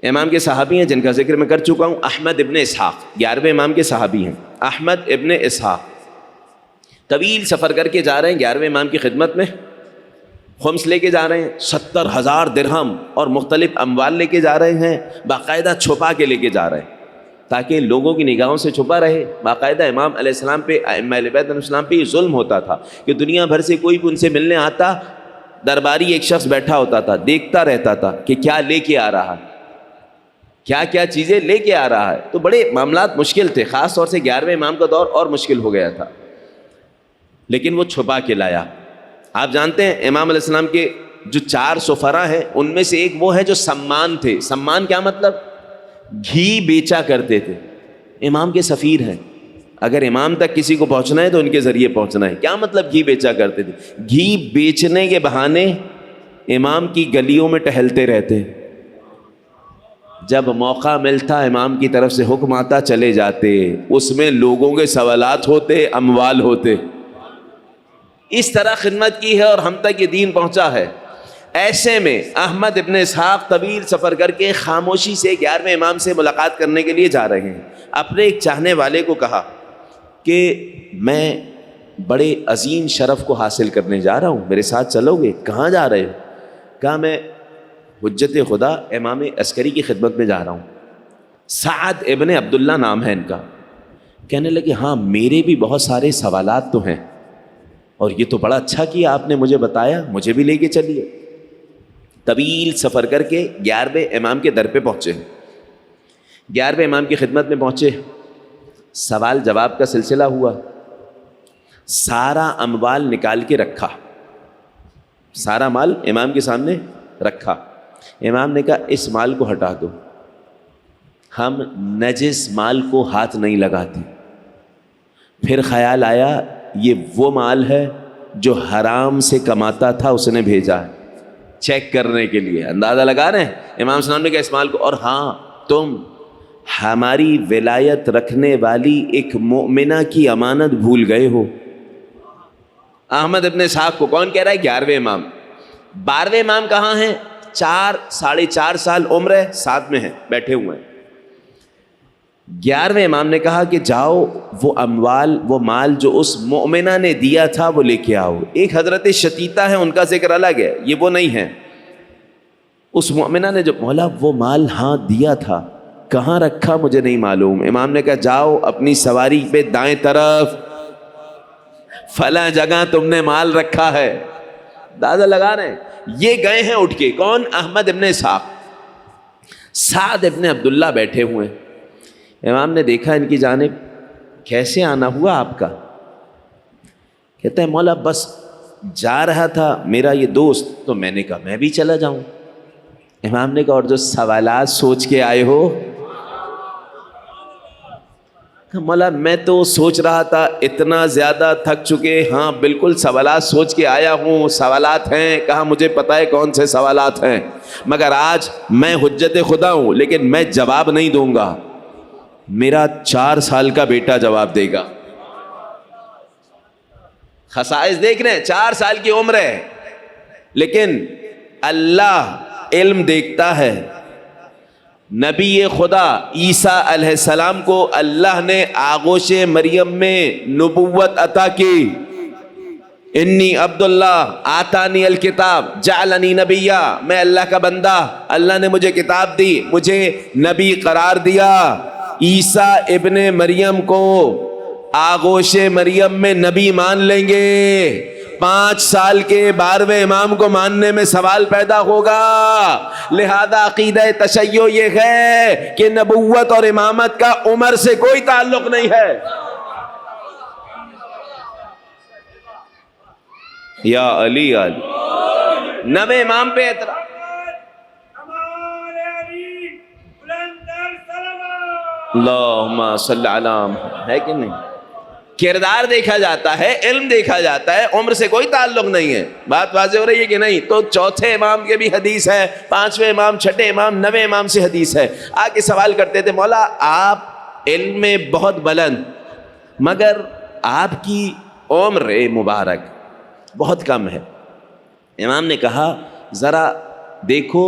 امام کے صحابی ہیں جن کا ذکر میں کر چکا ہوں، احمد ابن اسحاق، 11ویں امام کے صحابی ہیں، احمد ابن اسحاق۔ طویل سفر کر کے جا رہے ہیں 11ویں امام کی خدمت میں، خمس لے کے جا رہے ہیں، 70,000 درہم اور مختلف اموال لے کے جا رہے ہیں، باقاعدہ چھپا کے لے کے جا رہے ہیں تاکہ لوگوں کی نگاہوں سے چھپا رہے۔ باقاعدہ امام علیہ السلام پہ، ائمہ اہل بیت علیہ السلام پہ یہ ظلم ہوتا تھا کہ دنیا بھر سے کوئی بھی ان سے ملنے آتا، درباری ایک شخص بیٹھا ہوتا تھا، دیکھتا رہتا تھا کہ کیا لے کے آ رہا ہے، کیا کیا چیزیں لے کے آ رہا ہے۔ تو بڑے معاملات مشکل تھے، خاص طور سے 11ویں امام کا دور اور مشکل ہو گیا تھا، لیکن وہ چھپا کے لایا۔ آپ جانتے ہیں امام علیہ السلام کے جو 4 سفراء ہیں ان میں سے ایک وہ ہے جو سمان تھے۔ سمان کیا مطلب؟ گھی بیچا کرتے تھے، امام کے سفیر ہیں، اگر امام تک کسی کو پہنچنا ہے تو ان کے ذریعے پہنچنا ہے۔ کیا مطلب گھی بیچا کرتے تھے؟ گھی بیچنے کے بہانے امام کی گلیوں میں ٹہلتے رہتے، جب موقع ملتا امام کی طرف سے حکم آتا چلے جاتے، اس میں لوگوں کے سوالات ہوتے، اموال ہوتے۔ اس طرح خدمت کی ہے اور ہم تک یہ دین پہنچا ہے۔ ایسے میں احمد ابن اسحاق طویل سفر کر کے خاموشی سے 11ویں امام سے ملاقات کرنے کے لیے جا رہے ہیں۔ اپنے ایک چاہنے والے کو کہا کہ میں بڑے عظیم شرف کو حاصل کرنے جا رہا ہوں، میرے ساتھ چلو گے؟ کہاں جا رہے ہو؟ کہا میں حجت خدا امام عسکری کی خدمت میں جا رہا ہوں، سعد ابن عبداللہ نام ہے ان کا۔ کہنے لگے ہاں میرے بھی بہت سارے سوالات تو ہیں، اور یہ تو بڑا اچھا کیا آپ نے مجھے بتایا، مجھے بھی لے کے چلیے۔ طویل سفر کر کے 11ویں امام کے در پہ پہنچے، 11ویں امام کی خدمت میں پہنچے، سوال جواب کا سلسلہ ہوا، سارا اموال نکال کے رکھا، سارا مال امام کے سامنے رکھا۔ امام نے کہا اس مال کو ہٹا دو، ہم نجس مال کو ہاتھ نہیں لگاتے۔ پھر خیال آیا یہ وہ مال ہے جو حرام سے کماتا تھا، اس نے بھیجا ہے چیک کرنے کے لیے، اندازہ لگا رہے ہیں۔ امام صلی اللہ علیہ وسلم نے کہا اس مال کو، اور ہاں تم ہماری ولایت رکھنے والی ایک مومنہ کی امانت بھول گئے ہو۔ احمد ابن اسحاق کو کون کہہ رہا ہے؟ 11ویں امام۔ 12ویں امام کہاں ہیں؟ 4.5 سال عمر ہے، ساتھ میں ہیں، بیٹھے ہوئے ہیں۔ 11ویں امام نے کہا کہ جاؤ وہ اموال، وہ مال جو اس مومنہ نے دیا تھا وہ لے کے آؤ۔ ایک حضرت شتیتا ہے، ان کا ذکر الگ ہے، یہ وہ نہیں ہے۔ اس مومنہ نے جو مولا وہ مال ہاں دیا تھا، کہاں رکھا مجھے نہیں معلوم۔ امام نے کہا جاؤ اپنی سواری پہ دائیں طرف فلاں جگہ تم نے مال رکھا ہے۔ اندازہ لگا رہے ہیں، یہ گئے ہیں اٹھ کے، کون؟ احمد ابن اسحاق۔ سعد ابن عبداللہ بیٹھے ہوئے ہیں۔ امام نے دیکھا ان کی جانب، کیسے آنا ہوا آپ کا؟ کہتا ہے مولا بس جا رہا تھا میرا یہ دوست، تو میں نے کہا میں بھی چلا جاؤں۔ امام نے کہا اور جو سوالات سوچ کے آئے ہو؟ مولا میں تو سوچ رہا تھا اتنا زیادہ تھک چکے، ہاں بالکل سوالات سوچ کے آیا ہوں، سوالات ہیں، کہا مجھے پتہ ہے کون سے سوالات ہیں، مگر آج میں حجت خدا ہوں، لیکن میں جواب نہیں دوں گا، میرا 4 سال کا بیٹا جواب دے گا۔ خصائص دیکھ رہے ہیں، 4 سال کی عمر ہے، لیکن اللہ علم دیکھتا ہے۔ نبی خدا عیسیٰ علیہ السلام کو اللہ نے آغوش مریم میں نبوت عطا کی۔ انی عبداللہ آتانی الکتاب جعلنی نبیہ، میں اللہ کا بندہ، اللہ نے مجھے کتاب دی، مجھے نبی قرار دیا۔ عیسیٰ ابن مریم کو آغوش مریم میں نبی مان لیں گے، 5 سال کے 12ویں امام کو ماننے میں سوال پیدا ہوگا۔ لہذا عقیدہ تشیع یہ ہے کہ نبوت اور امامت کا عمر سے کوئی تعلق نہیں ہے۔ یا علی علی 9ویں امام پہ اعتراض، اللہم صلی علی محمد، ہے کہ نہیں؟ کردار دیکھا جاتا ہے، علم دیکھا جاتا ہے، عمر سے کوئی تعلق نہیں ہے۔ بات واضح ہو رہی ہے کہ نہیں؟ تو 4تھے امام کے بھی حدیث ہے، 5ویں امام، 6ٹھے امام، 9ویں امام سے حدیث ہے۔ آ کے سوال کرتے تھے مولا آپ علم میں بہت بلند، مگر آپ کی عمر مبارک بہت کم ہے۔ امام نے کہا ذرا دیکھو،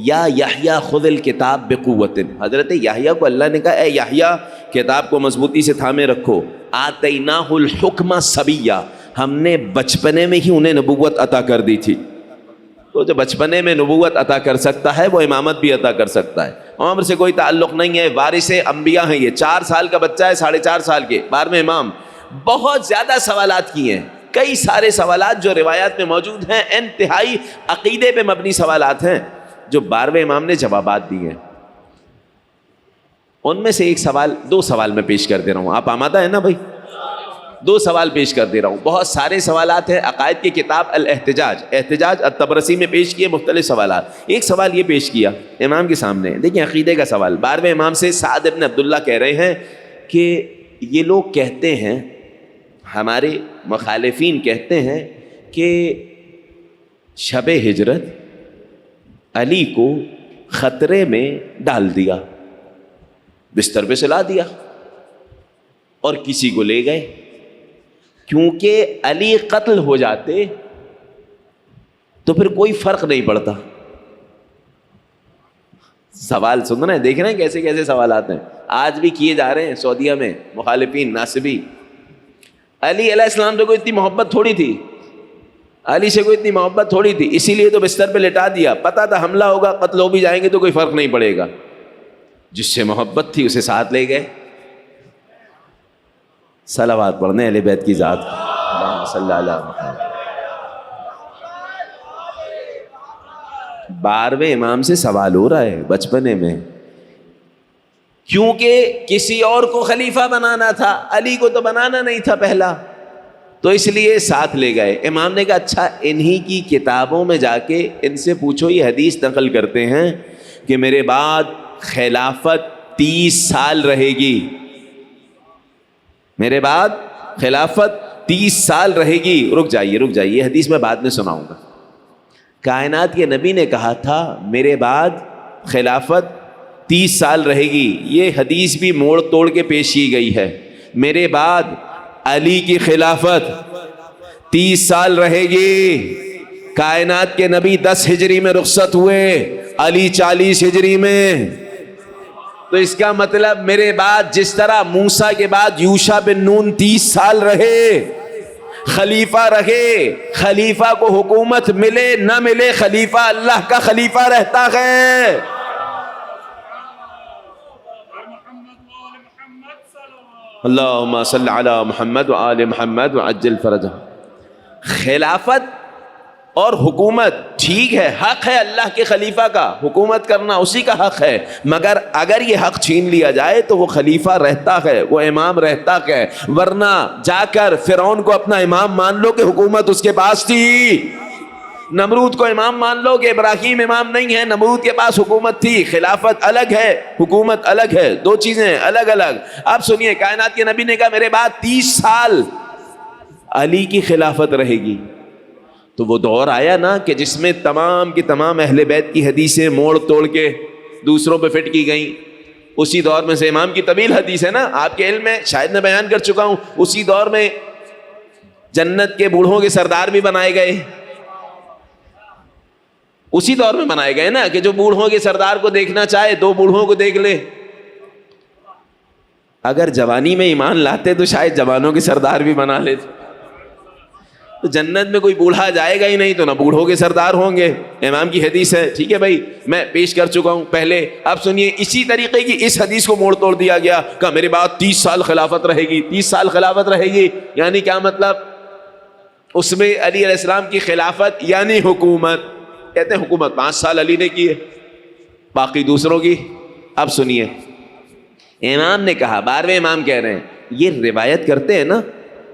یا یحییٰ خذ الکتاب بقوت، حضرت یحییٰ کو اللہ نے کہا اے یحییٰ کتاب کو مضبوطی سے تھامے رکھو۔ آتیناہ الحکم صبیہ، ہم نے بچپنے میں ہی انہیں نبوت عطا کر دی تھی۔ تو جو بچپنے میں نبوت عطا کر سکتا ہے وہ امامت بھی عطا کر سکتا ہے، عمر سے کوئی تعلق نہیں ہے، وارث انبیاء ہیں یہ۔ 4 سال کا بچہ ہے، 4.5 سال کے 12ویں امام، بہت زیادہ سوالات کیے ہیں، کئی سارے سوالات جو روایات میں موجود ہیں، انتہائی عقیدے پہ مبنی سوالات ہیں جو 12ویں امام نے جوابات دیے ہیں۔ ان میں سے ایک سوال، 2 سوال میں پیش کر دے رہا ہوں، آپ آمادہ ہیں نا بھائی؟ 2 سوال پیش کر دے رہا ہوں، بہت سارے سوالات ہیں۔ عقائد کی کتاب الاحتجاج، احتجاج الطبرسی میں پیش کیے مختلف سوالات۔ ایک سوال یہ پیش کیا امام کے سامنے، دیکھیں عقیدے کا سوال، 12ویں امام سے سعد ابن عبداللہ کہہ رہے ہیں کہ یہ لوگ کہتے ہیں، ہمارے مخالفین کہتے ہیں کہ شب ہجرت علی کو خطرے میں ڈال دیا، بستر پہ سلا دیا اور کسی کو لے گئے، کیونکہ علی قتل ہو جاتے تو پھر کوئی فرق نہیں پڑتا۔ سوال سن رہے ہیں، دیکھ رہے ہیں کیسے کیسے سوالات ہیں، آج بھی کیے جا رہے ہیں سعودیہ میں مخالفین ناصبی۔ علی علیہ السلام سے کوئی اتنی محبت تھوڑی تھی، علی سے کوئی اتنی محبت تھوڑی تھی، اسی لیے تو بستر پہ لٹا دیا، پتا تھا حملہ ہوگا، قتل ہو بھی جائیں گے تو کوئی فرق نہیں پڑے گا، جس سے محبت تھی اسے ساتھ لے گئے۔ صلوات پڑھنے اہل بیت کی ذات۔ اللہم صلی علی محمد. 12ویں امام سے سوال ہو رہا ہے بچپنے میں، کیونکہ کسی اور کو خلیفہ بنانا تھا، علی کو تو بنانا نہیں تھا پہلا، تو اس لیے ساتھ لے گئے. امام نے کہا اچھا انہی کی کتابوں میں جا کے ان سے پوچھو، یہ حدیث نقل کرتے ہیں کہ میرے بعد خلافت 30 سال رہے گی، میرے بعد خلافت 30 سال رہے گی. رک جائیے یہ حدیث میں بعد میں سناؤں گا. کائنات کے نبی نے کہا تھا میرے بعد خلافت 30 سال رہے گی، یہ حدیث بھی موڑ توڑ کے پیش کی گئی ہے. میرے بعد علی کی خلافت 30 سال رہے گی. کائنات کے نبی 10 ہجری میں رخصت ہوئے، علی 40 ہجری میں. تو اس کا مطلب میرے بعد جس طرح موسیٰ کے بعد یوشع بن نون 30 سال رہے، خلیفہ رہے، خلیفہ کو حکومت ملے نہ ملے، خلیفہ اللہ کا خلیفہ رہتا ہے. اللہم صلی علی محمد وآل محمد وعجل فرجہ. خلافت اور حکومت ٹھیک ہے، حق ہے اللہ کے خلیفہ کا، حکومت کرنا اسی کا حق ہے، مگر اگر یہ حق چھین لیا جائے تو وہ خلیفہ رہتا ہے، وہ امام رہتا ہے. ورنہ جا کر فرعون کو اپنا امام مان لو کہ حکومت اس کے پاس تھی، نمرود کو امام مان لو کہ ابراہیم امام نہیں ہے، نمرود کے پاس حکومت تھی. خلافت الگ ہے، حکومت الگ ہے، دو چیزیں الگ الگ. اب سنیے، کائنات کے نبی نے کہا میرے بعد 30 سال علی کی خلافت رہے گی. تو وہ دور آیا نا کہ جس میں تمام کی تمام اہل بیت کی حدیثیں موڑ توڑ کے دوسروں پہ فٹ کی گئیں. اسی دور میں سے امام کی طویل حدیث ہے نا، آپ کے علم میں شاید میں بیان کر چکا ہوں. اسی دور میں جنت کے بوڑھوں کے سردار بھی بنائے گئے، اسی دور میں بنائے گئے نا کہ جو بوڑھوں کے سردار کو دیکھنا چاہے 2 بوڑھوں کو دیکھ لے. اگر جوانی میں ایمان لاتے تو شاید جوانوں کے سردار بھی بنا لیتے. تو جنت میں کوئی بوڑھا جائے گا ہی نہیں تو نہ بوڑھوں کے سردار ہوں گے. امام کی حدیث ہے، ٹھیک ہے بھائی، میں پیش کر چکا ہوں پہلے. اب سنیے، اسی طریقے کی اس حدیث کو موڑ توڑ دیا گیا کہ میرے بعد 30 سال خلافت رہے گی. 30 سال خلافت رہے گی یعنی کیا مطلب؟ اس میں علی علیہ السلام کی خلافت یعنی حکومت. کہتے ہیں حکومت 5 سال علی نے کی ہے، باقی دوسروں کی. اب سنیے، امام نے کہا، 12ویں امام کہہ رہے ہیں، یہ روایت کرتے ہیں نا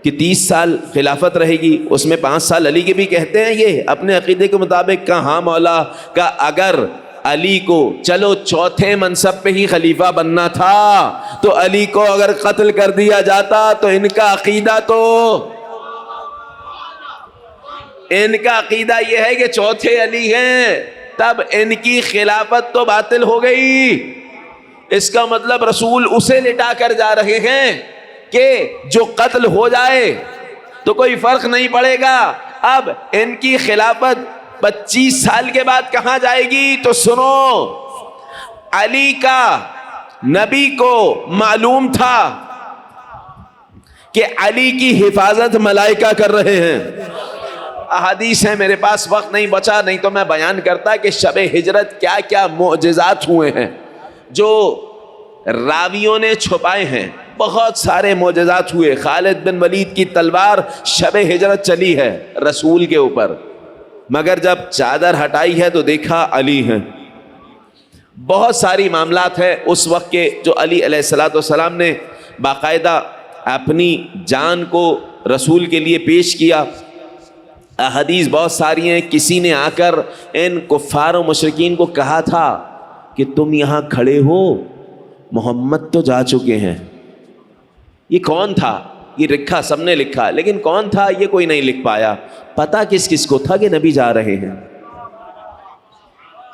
کہ 30 سال خلافت رہے گی، اس میں 5 سال علی کے بھی کہتے ہیں یہ اپنے عقیدے کے مطابق. کہا مولا کا اگر علی کو چلو چوتھے منصب پہ ہی خلیفہ بننا تھا تو علی کو اگر قتل کر دیا جاتا تو ان کا عقیدہ یہ ہے کہ چوتھے علی ہیں، تب ان کی خلافت تو باطل ہو گئی. اس کا مطلب رسول اسے لٹا کر جا رہے ہیں کہ جو قتل ہو جائے تو کوئی فرق نہیں پڑے گا. اب ان کی خلافت 25 سال کے بعد کہاں جائے گی؟ تو سنو، علی کا نبی کو معلوم تھا کہ علی کی حفاظت ملائکہ کر رہے ہیں. احادیث ہیں، میرے پاس وقت نہیں بچا، نہیں تو میں بیان کرتا کہ شب ہجرت کیا کیا معجزات ہوئے ہیں جو راویوں نے چھپائے ہیں. بہت سارے معجزات ہوئے. خالد بن ولید کی تلوار شب ہجرت چلی ہے رسول کے اوپر، مگر جب چادر ہٹائی ہے تو دیکھا علی ہیں. بہت ساری معاملات ہیں اس وقت کے جو علی علیہ السلام نے باقاعدہ اپنی جان کو رسول کے لیے پیش کیا. احادیث بہت ساری ہیں. کسی نے آ کر ان کفار و مشرکین کو کہا تھا کہ تم یہاں کھڑے ہو، محمد تو جا چکے ہیں. یہ کون تھا؟ یہ لکھا، سب نے لکھا، لیکن کون تھا یہ کوئی نہیں لکھ پایا. پتہ کس کس کو تھا کہ نبی جا رہے ہیں؟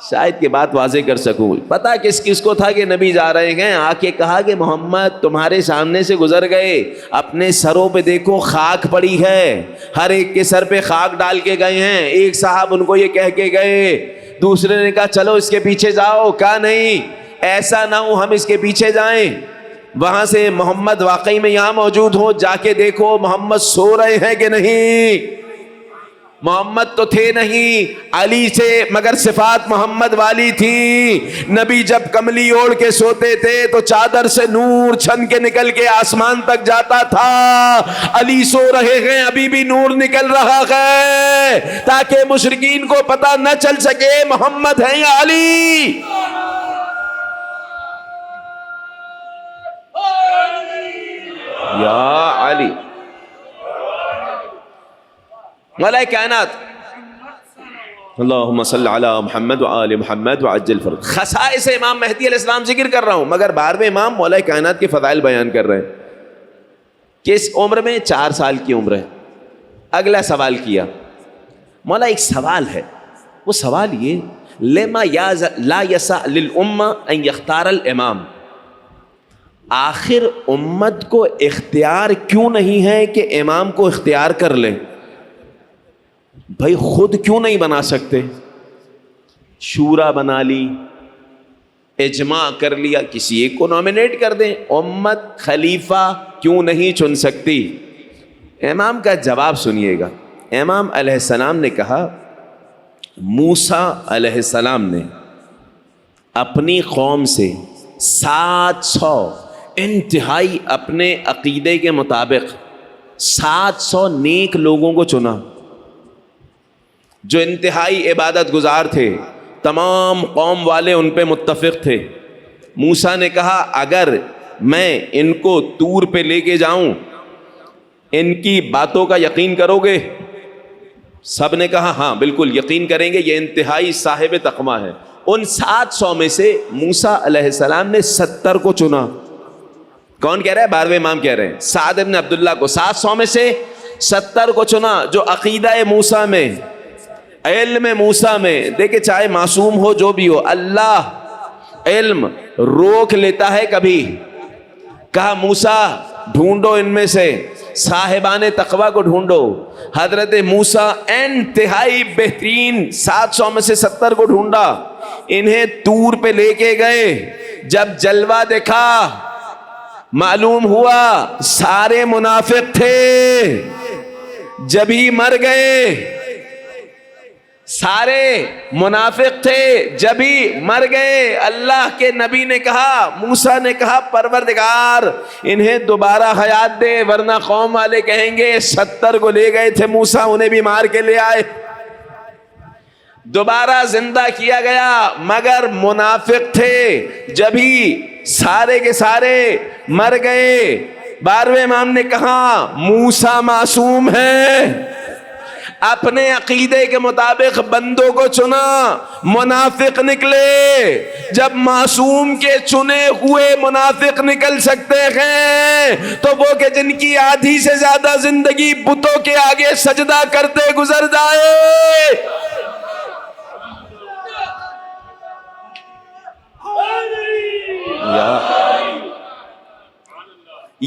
شاید کہ بات واضح کر سکوں. پتہ کس کس کو تھا کہ نبی جا رہے ہیں؟ آ کے کہا کہ محمد تمہارے سامنے سے گزر گئے، اپنے سروں پہ دیکھو خاک پڑی ہے، ہر ایک کے سر پہ خاک ڈال کے گئے ہیں. ایک صاحب ان کو یہ کہہ کے گئے، دوسرے نے کہا چلو اس کے پیچھے جاؤ. کہا نہیں، ایسا نہ ہو ہم اس کے پیچھے جائیں، وہاں سے محمد واقعی میں یہاں موجود ہو، جا کے دیکھو محمد سو رہے ہیں کہ نہیں. محمد تو تھے نہیں علی سے، مگر صفات محمد والی تھی۔ نبی جب کملی اوڑھ کے سوتے تھے تو چادر سے نور چھن کے نکل کے آسمان تک جاتا تھا۔ علی سو رہے ہیں، ابھی بھی نور نکل رہا ہے، تاکہ مشرکین کو پتہ نہ چل سکے محمد ہیں یا علی۔ یا علی مولا کائنات، اللہم صلی علی محمد وآل محمد وعجل فرج۔ خصائص امام مہدی علیہ السلام ذکر کر رہا ہوں، مگر 12ویں امام مولا کائنات کے فضائل بیان کر رہے ہیں کہ اس عمر میں 4 سال کی عمر ہے۔ اگلا سوال کیا مولا، ایک سوال ہے، وہ سوال یہ، لما لا یسع للامہ ان یختار الامام، آخر امت کو اختیار کیوں نہیں ہے کہ امام کو اختیار کر لیں؟ بھائی خود کیوں نہیں بنا سکتے؟ شورا بنا لی، اجماع کر لیا، کسی ایک کو نامینیٹ کر دیں۔ امت خلیفہ کیوں نہیں چن سکتی؟ امام کا جواب سنیے گا۔ امام علیہ السلام نے کہا، موسیٰ علیہ السلام نے اپنی قوم سے 700 انتہائی اپنے عقیدے کے مطابق 700 نیک لوگوں کو چنا جو انتہائی عبادت گزار تھے، تمام قوم والے ان پہ متفق تھے۔ موسیٰ نے کہا اگر میں ان کو طور پہ لے کے جاؤں، ان کی باتوں کا یقین کرو گے؟ سب نے کہا ہاں بالکل یقین کریں گے، یہ انتہائی صاحب تقویٰ ہے۔ ان 700 میں سے موسیٰ علیہ السلام نے 70 کو چنا۔ کون کہہ رہا ہے؟ 12ویں امام کہہ رہے ہیں، سعد بن عبداللہ کو 700 میں سے 70 کو چنا، جو عقیدہ موسیٰ میں، علم موسیٰ میں، دیکھیں چاہے معصوم ہو جو بھی ہو، اللہ علم روک لیتا ہے کبھی۔ کہا موسیٰ ڈھونڈو ان میں سے صاحبان تقویٰ کو ڈھونڈو۔ حضرت موسیٰ انتہائی بہترین 700 میں سے 70 کو ڈھونڈا، انہیں طور پہ لے کے گئے۔ جب جلوہ دیکھا معلوم ہوا سارے منافق تھے، جب ہی مر گئے۔ سارے منافق تھے، جب ہی مر گئے۔ اللہ کے نبی نے کہا، موسیٰ نے کہا پروردگار انہیں دوبارہ حیات دے، ورنہ قوم والے کہیں گے 70 کو لے گئے تھے موسیٰ، انہیں بھی مار کے لے آئے۔ دوبارہ زندہ کیا گیا، مگر منافق تھے، جب ہی سارے کے سارے مر گئے۔ 12ویں امام نے کہا موسیٰ معصوم ہے، اپنے عقیدے کے مطابق بندوں کو چنا، منافق نکلے۔ جب معصوم کے چنے ہوئے منافق نکل سکتے ہیں تو وہ کہ جن کی آدھی سے زیادہ زندگی بتوں کے آگے سجدہ کرتے گزر جائے۔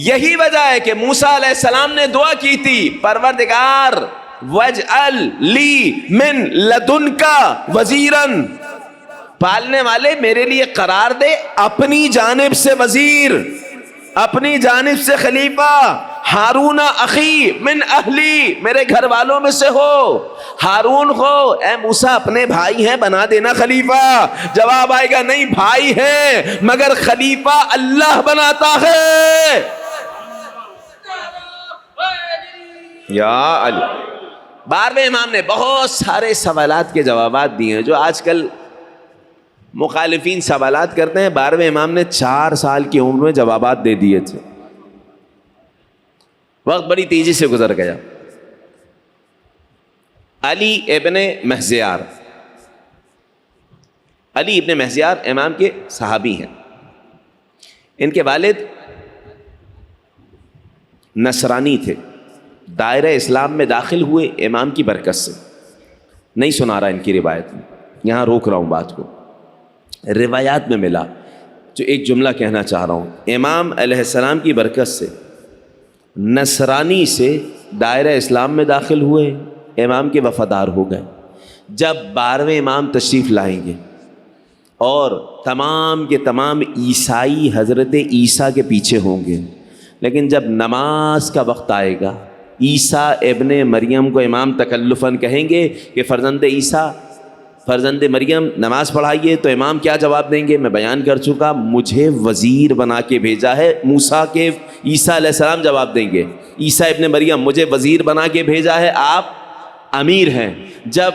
یہی وجہ ہے کہ موسیٰ علیہ السلام نے دعا کی تھی، پروردگار وَاجْعَلْ لِي مِن لَدُنْكَ وَزِيرًا، پالنے والے میرے لیے قرار دے اپنی جانب سے وزیر، اپنی جانب سے خلیفہ۔ ہارون اخی من اہلی، میرے گھر والوں میں سے ہو، ہارون ہو۔ اے موسیٰ اپنے بھائی ہیں، بنا دینا خلیفہ۔ جواب آئے گا نہیں، بھائی ہیں مگر خلیفہ اللہ بناتا ہے۔ یا علی۔ 12ویں امام نے بہت سارے سوالات کے جوابات دیے ہیں جو آج کل مخالفین سوالات کرتے ہیں۔ 12ویں امام نے 4 سال کی عمر میں جوابات دے دیے تھے۔ وقت بڑی تیزی سے گزر گیا۔ علی ابن محزیار، علی ابن محزیار امام کے صحابی ہیں۔ ان کے والد نصرانی تھے، دائرہ اسلام میں داخل ہوئے امام کی برکت سے۔ نہیں سنا رہا ان کی روایت میں، یہاں روک رہا ہوں بات کو، روایات میں ملا جو ایک جملہ کہنا چاہ رہا ہوں۔ امام علیہ السلام کی برکت سے نصرانی سے دائرہ اسلام میں داخل ہوئے، امام کے وفادار ہو گئے۔ جب 12ویں امام تشریف لائیں گے اور تمام کے تمام عیسائی حضرت عیسیٰ کے پیچھے ہوں گے، لیکن جب نماز کا وقت آئے گا عیسیٰ ابن مریم کو امام تکلفاً کہیں گے کہ فرزند عیسیٰ فرزند مریم نماز پڑھائیے، تو امام کیا جواب دیں گے؟ میں بیان کر چکا، مجھے وزیر بنا کے بھیجا ہے۔ موسیٰ کے عیسیٰ علیہ السلام جواب دیں گے، عیسیٰ ابن مریم مجھے وزیر بنا کے بھیجا ہے، آپ امیر ہیں۔ جب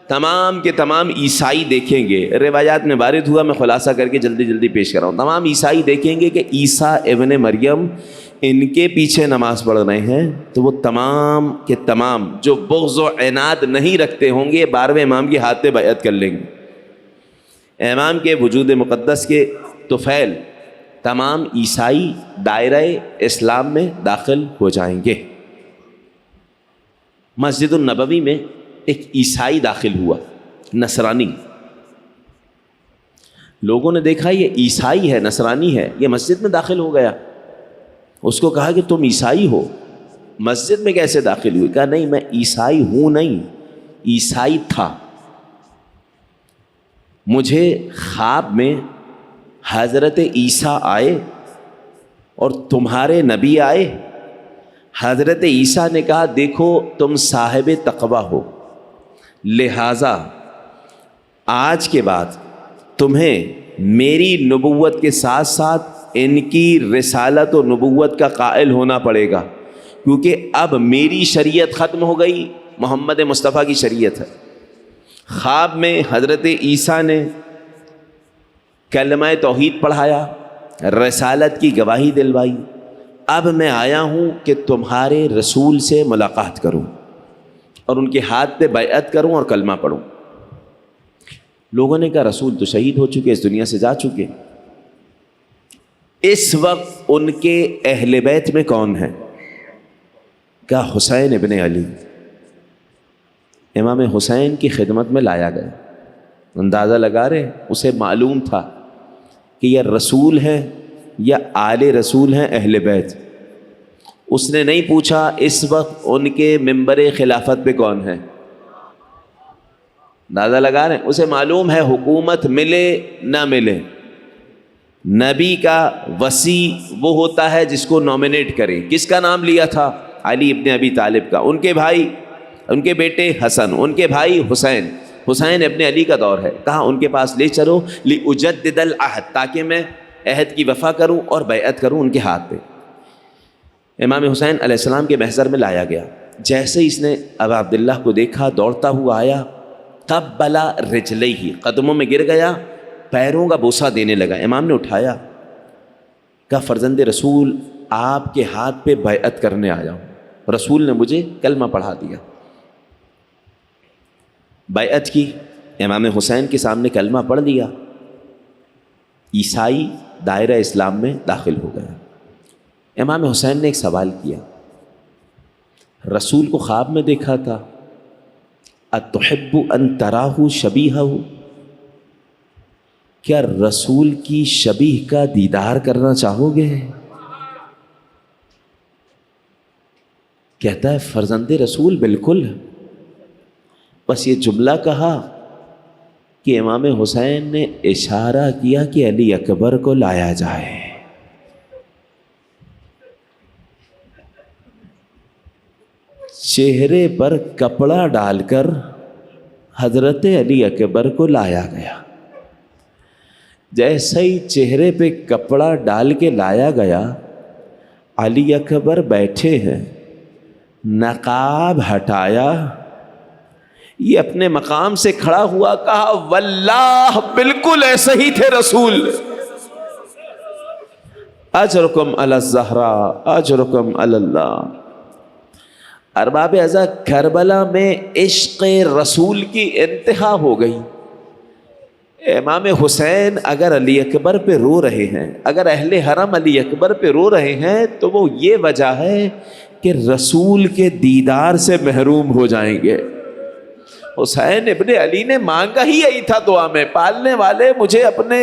تمام کے تمام عیسائی دیکھیں گے، روایات میں وارد ہوا، میں خلاصہ کر کے جلدی جلدی پیش کر رہا ہوں، تمام عیسائی دیکھیں گے کہ عیسیٰ ابن مریم ان کے پیچھے نماز پڑھ رہے ہیں، تو وہ تمام کے تمام جو بغض و عناد نہیں رکھتے ہوں گے 12ویں امام کے ہاتھ پہ بیعت کر لیں گے۔ امام کے وجود مقدس کے طفیل تمام عیسائی دائرہ اسلام میں داخل ہو جائیں گے۔ مسجد النبوی میں ایک عیسائی داخل ہوا، نصرانی۔ لوگوں نے دیکھا یہ عیسائی ہے، نصرانی ہے، یہ مسجد میں داخل ہو گیا۔ اس کو کہا کہ تم عیسائی ہو، مسجد میں کیسے داخل ہوئی؟ کہا نہیں، میں عیسائی ہوں نہیں، عیسائی تھا۔ مجھے خواب میں حضرت عیسیٰ آئے اور تمہارے نبی آئے۔ حضرت عیسیٰ نے کہا دیکھو تم صاحب تقوی ہو، لہٰذا آج کے بعد تمہیں میری نبوت کے ساتھ ساتھ ان کی رسالت و نبوت کا قائل ہونا پڑے گا، کیونکہ اب میری شریعت ختم ہو گئی، محمد مصطفیٰ کی شریعت ہے۔ خواب میں حضرت عیسیٰ نے کلمہ توحید پڑھایا، رسالت کی گواہی دلوائی، اب میں آیا ہوں کہ تمہارے رسول سے ملاقات کروں اور ان کے ہاتھ پہ بیعت کروں اور کلمہ پڑھوں۔ لوگوں نے کہا رسول تو شہید ہو چکے، اس دنیا سے جا چکے، اس وقت ان کے اہل بیت میں کون ہے؟ کہا حسین ابن علی۔ امام حسین کی خدمت میں لایا گیا۔ اندازہ لگا رہے، اسے معلوم تھا کہ یہ رسول ہیں یا آل رسول ہیں اہل بیت۔ اس نے نہیں پوچھا اس وقت ان کے منبر خلافت پہ کون ہے، اندازہ لگا رہے ہیں، اسے معلوم ہے حکومت ملے نہ ملے، نبی کا وصی وہ ہوتا ہے جس کو نومینیٹ کرے۔ کس کا نام لیا تھا؟ علی ابن ابی طالب کا، ان کے بھائی، ان کے بیٹے حسن، ان کے بھائی حسین، حسین ابن علی کا دور ہے۔ کہا ان کے پاس لے چلو لِأُجَدِّدَ الْعَهْدَ، تاکہ میں عہد کی وفا کروں اور بیعت کروں ان کے ہاتھ پہ۔ امام حسین علیہ السلام کے محضر میں لایا گیا۔ جیسے ہی اس نے ابا عبداللہ کو دیکھا، دوڑتا ہوا آیا، قبل رجلیہ، قدموں میں گر گیا، پیروں کا بوسہ دینے لگا۔ امام نے اٹھایا، کہا فرزند رسول آپ کے ہاتھ پہ بیعت کرنے آیا ہوں، رسول نے مجھے کلمہ پڑھا دیا۔ بیعت کی، امام حسین کے سامنے کلمہ پڑھ دیا، عیسائی دائرہ اسلام میں داخل ہو گیا۔ امام حسین نے ایک سوال کیا، رسول کو خواب میں دیکھا تھا، اتحب ان تراہ شبیہہ، کیا رسول کی شبیہ کا دیدار کرنا چاہو گے؟ کہتا ہے فرزند رسول بالکل۔ بس یہ جملہ کہا کہ امام حسین نے اشارہ کیا کہ علی اکبر کو لایا جائے۔ چہرے پر کپڑا ڈال کر حضرت علی اکبر کو لایا گیا۔ جیسے ہی چہرے پہ کپڑا ڈال کے لایا گیا، علی اکبر بیٹھے ہیں، نقاب ہٹایا، یہ اپنے مقام سے کھڑا ہوا، کہا واللہ بالکل ایسے ہی تھے رسول، اجرکم علی الزہراء اجرکم علی اللہ۔ ارباب ازا، کربلا میں عشق رسول کی انتہا ہو گئی۔ امام حسین اگر علی اکبر پہ رو رہے ہیں، اگر اہل حرم علی اکبر پہ رو رہے ہیں، تو وہ یہ وجہ ہے کہ رسول کے دیدار سے محروم ہو جائیں گے۔ حسین ابن علی نے مانگا ہی یہی تھا دعا میں، پالنے والے مجھے اپنے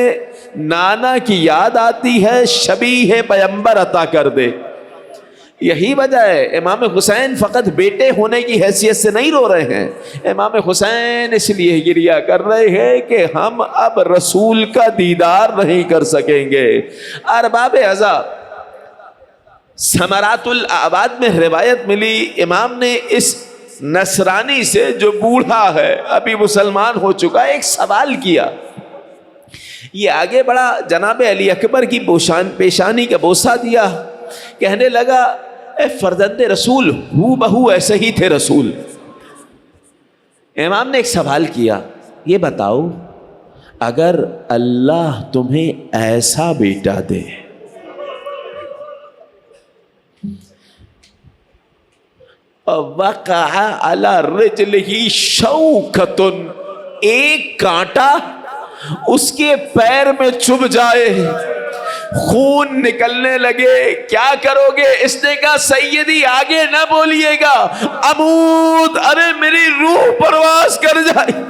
نانا کی یاد آتی ہے، شبیہ پیمبر عطا کر دے۔ یہی وجہ ہے، امام حسین فقط بیٹے ہونے کی حیثیت سے نہیں رو رہے ہیں، امام حسین اس لیے گریہ کر رہے ہیں کہ ہم اب رسول کا دیدار نہیں کر سکیں گے۔ ارباب ازا، ثمرات الاعباد میں روایت ملی، امام نے اس نصرانی سے جو بوڑھا ہے ابھی مسلمان ہو چکا ہے ایک سوال کیا. یہ آگے بڑا، جناب علی اکبر کی پیشانی کا بوسہ دیا، کہنے لگا اے فرزند رسول، ہو بہو ایسے ہی تھے رسول. امام نے ایک سوال کیا، یہ بتاؤ اگر اللہ تمہیں ایسا بیٹا دے، وقع علی رجلہ شوکۃ، ایک کانٹا اس کے پیر میں چبھ جائے، خون نکلنے لگے، کیا کرو گے؟ اس نے کہا سیدی آگے نہ بولیے گا، اموت، ارے میری روح پرواز کر جائے.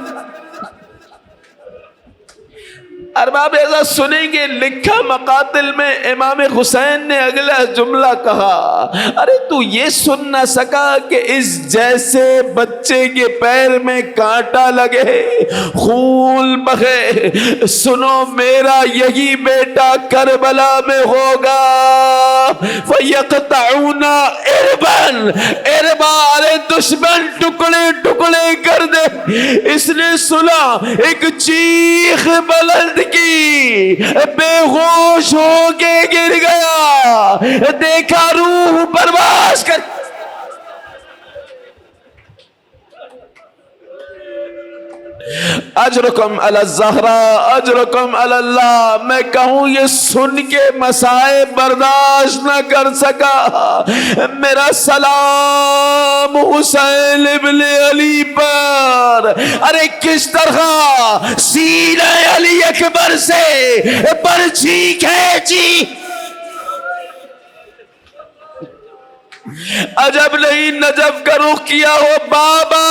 ارباب ایسا سنیں گے، لکھا مقاتل میں امام حسین نے اگلا جملہ کہا، ارے تو یہ سن نہ سکا کہ اس جیسے بچے کے پیر میں کانٹا لگے، خون بہے، سنو میرا یہی بیٹا کربلا میں ہوگا. فَيَقْطَعُونَ عِرْبًا، ارے دشمن ٹکڑے ٹکڑے کر دے. اس نے سنا ایک چیخ بلند کی، بے ہوش ہو کے گر گیا، دیکھا روح پرواز کر. اجرکم علی الزہرا، اجرکم علی اللہ. میں کہوں یہ سن کے مصائب برداشت نہ کر سکا. میرا سلام حسین ابن علی پر. ارے کس طرح سینہ علی اکبر سے برچھی کھینچی. عجب نہیں نجف کا رخ کیا ہو بابا،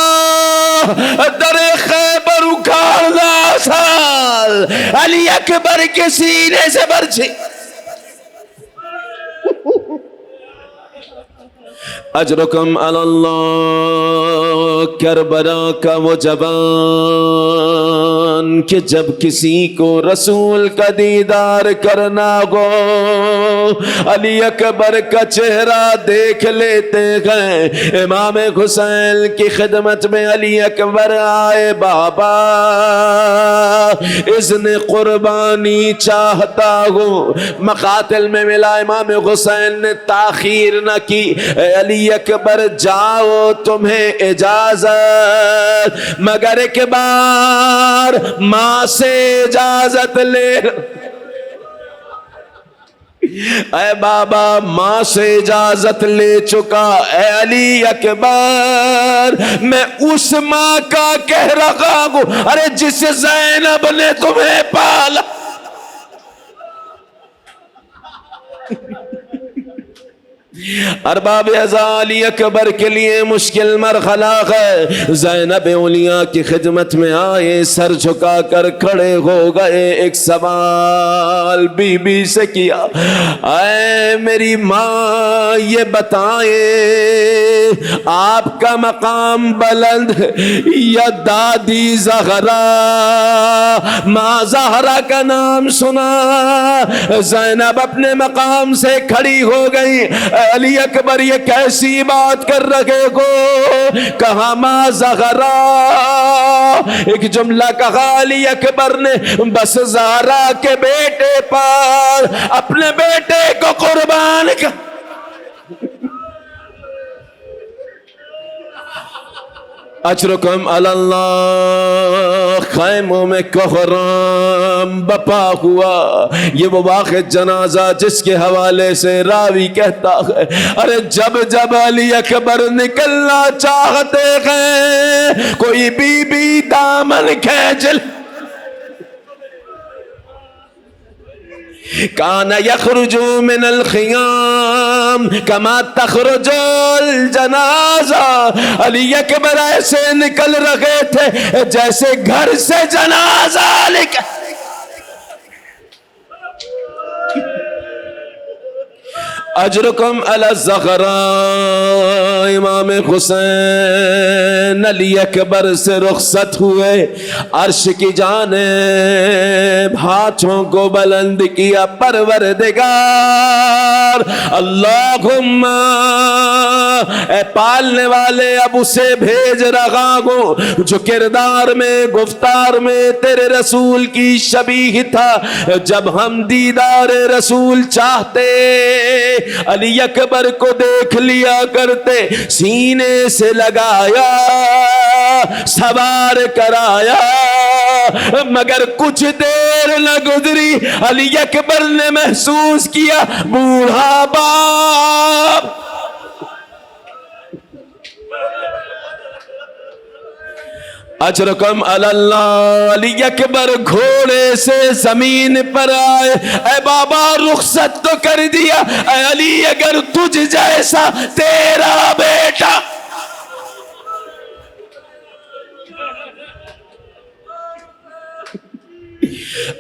در خیبر اکھاڑنا آسان، علی اکبر کے سینے سے برچھی. اجرکم علی اللہ. کربلا کا وہ جوان کہ جب کسی کو رسول کا دیدار کرنا ہو، علی اکبر کا چہرہ دیکھ لیتے ہیں. امام حسین کی خدمت میں علی اکبر آئے، بابا اذن قربانی چاہتا ہوں. مقاتل میں ملا، امام حسین نے تاخیر نہ کی. علی اکبر جاؤ تمہیں اجازت، مگر ایک بار ماں سے اجازت لے. اے بابا ماں سے اجازت لے چکا. اے علی اکبر میں اس ماں کا کہہ رہا ہوں، ارے جس زینب نے تمہیں پالا. ارباب ازا علی اکبر کے لیے مشکل مرحلہ ہے. زینب اولیاء کی خدمت میں آئے، سر جھکا کر کھڑے ہو گئے. ایک سوال بی بی سے کیا، اے میری ماں یہ بتائیں آپ کا مقام بلند یا دادی زہرا؟ ماں زہرا کا نام سنا، زینب اپنے مقام سے کھڑی ہو گئی. علی اکبر یہ کیسی بات کر رہے ہو؟ کہا ماں زہرا. ایک جملہ کہا علی اکبر نے، بس زہرا کے بیٹے پر اپنے بیٹے کو قربان کر. اجرکم علی اللہ. خیموں میں کوہرام بپا ہوا. یہ وہ واقع جنازہ جس کے حوالے سے راوی کہتا ہے، ارے جب جب علی اکبر نکلنا چاہتے ہیں، کوئی بی بی دامن کھینچ کان یخرج من الخیام کما تخرج الجنازہ. علی اکبر ایسے نکل رہے تھے جیسے گھر سے جنازہ نکل. اجرکم علی الزہرا. امام حسین علی اکبر سے رخصت ہوئے، عرش کی جانب ہاتھوں کو بلند کیا. پروردگار اللہم اے پالنے والے اب اسے بھیج رہا ہوں جو کردار میں گفتار میں تیرے رسول کی شبیہ تھا. جب ہم دیدار رسول چاہتے علی اکبر کو دیکھ لیا کرتے, سینے سے لگایا سوار کرایا, مگر کچھ دیر نہ گزری علی اکبر نے محسوس کیا بوڑھا باپ اجرکم علی اللہ. علی اکبر گھوڑے سے زمین پر آئے, اے بابا رخصت تو کر دیا, اے علی اگر تجھ جیسا تیرا بیٹا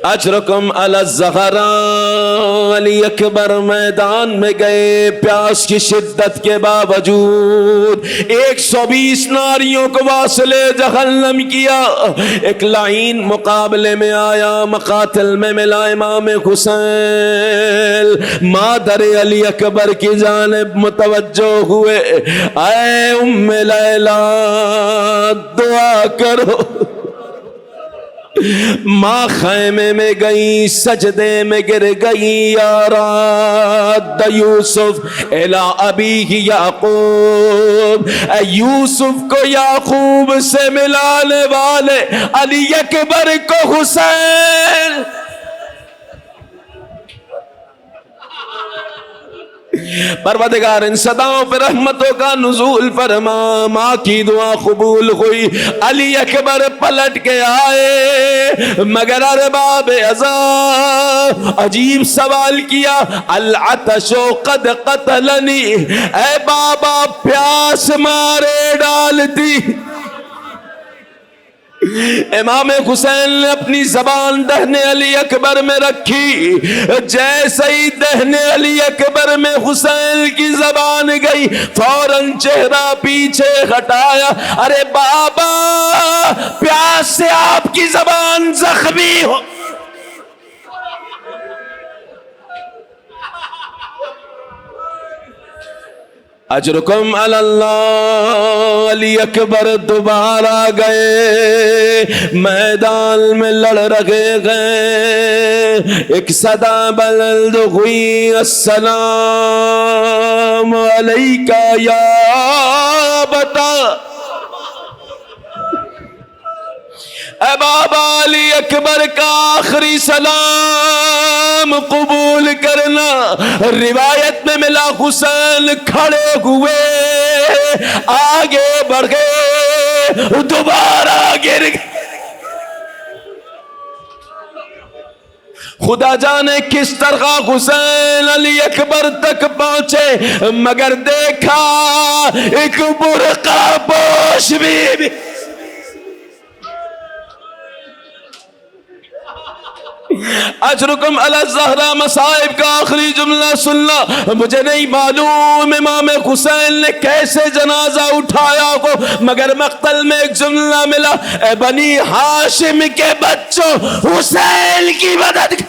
اجرکم علی الزہراء. علی اکبر میدان میں گئے, پیاس کی شدت کے باوجود 120 ناریوں کو واصل جہنم کیا. ایک لعین مقابلے میں آیا, مقاتل میں ملا امام حسین, مادر علی اکبر کی جانب متوجہ ہوئے, اے ام لیلی دعا کرو. ماں خیمے میں گئی, سجدے میں گر گئی, یا راد یوسف الی ابیہ یعقوب. اے یوسف کو یعقوب سے ملانے والے علی اکبر کو حسین. پروردگار ان صداؤں پر رحمتوں کا نزول فرما. ماں کی دعا قبول ہوئی, علی اکبر پلٹ کے آئے, مگر ارباب عذاب عجیب سوال کیا, العطش قد قتلنی, اے بابا پیاس مارے ڈالتی. امام حسین نے اپنی زبان دہن علی اکبر میں رکھی, جیسے ہی دہن علی اکبر میں حسین کی زبان گئی فوراً چہرہ پیچھے ہٹایا. ارے بابا پیاس سے آپ کی زبان زخمی ہو. اجرکم علی اللہ. علی اکبر دوبارہ گئے, میدان میں لڑ رہے گئے, ایک صدا بلند ہوئی, السلام علیکہ یا بتا. اے بابا علی اکبر کا آخری سلام قبول کرنا. روایت میں ملا حسین کھڑے ہوئے, آگے بڑھ گئے, دوبارہ گر گئے. خدا جانے کس طرح حسین علی اکبر تک پہنچے, مگر دیکھا ایک برقع پوش بی بی. اجرکم علی الزہراء. مصائب کا آخری جملہ سننا. مجھے نہیں معلوم امام حسین نے کیسے جنازہ اٹھایا ہو, مگر مقتل میں ایک جملہ ملا, اے بنی ہاشم کے بچوں حسین کی مدد.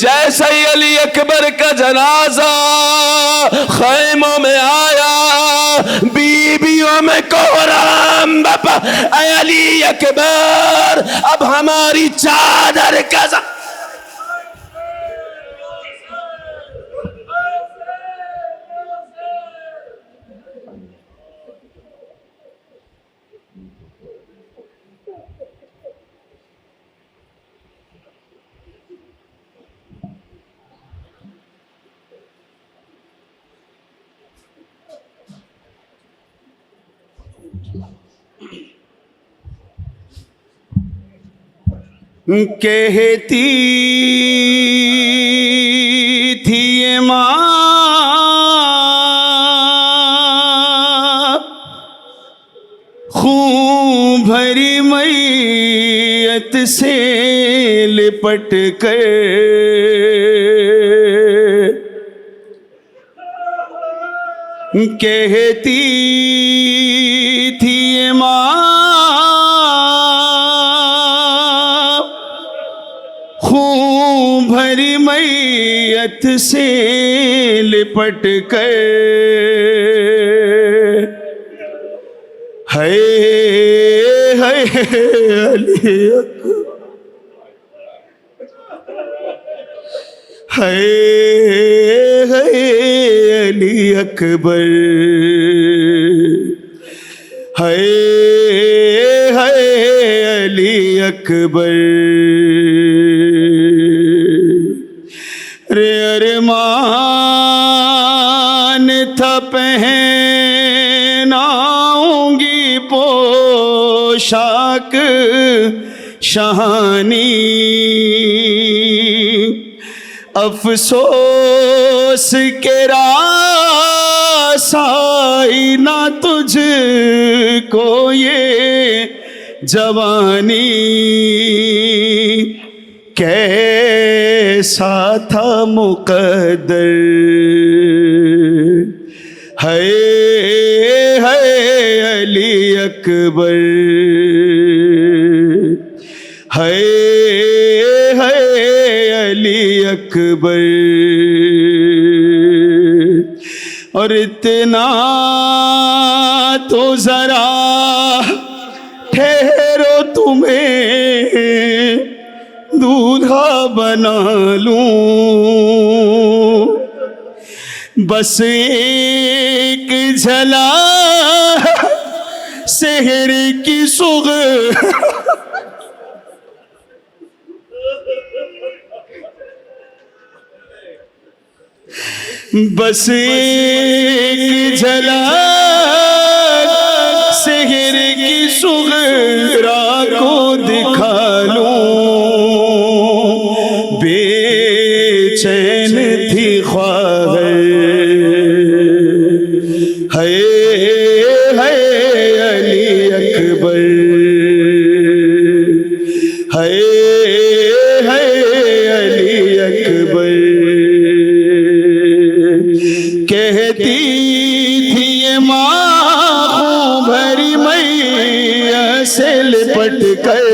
جیسے ہی علی اکبر کا جنازہ خیموں میں آیا, بیویوں میں کوہرام بپا, اے علی اکبر اب ہماری چادر کا کہتی تھی یہ ماں خون بھری میت سے لپٹ کر, کہتی تھی یہ ماں خون بھری میت سے لپٹ کر ہے علی علی اکبر علی اکبر رے ارمان تھا پہناؤں گی پوشاک شہانی افسوس کے رسائی نہ تجھ کو یہ جوانی کیسا تھا مقدر ہے علی اکبر ہے علی اکبر اور اتنا تو ذرا ٹھہرو تمہیں دولہا بنا لوں بس ایک جھلک سحر کی صبح بس ایک جھلک سحر کی صغرا کو دکھا لوں بے چین تھی خواہر ہے علی اکبر ہے علی اکبر کہتی تھی یہ ماں خون بھری میت سے لپٹ کر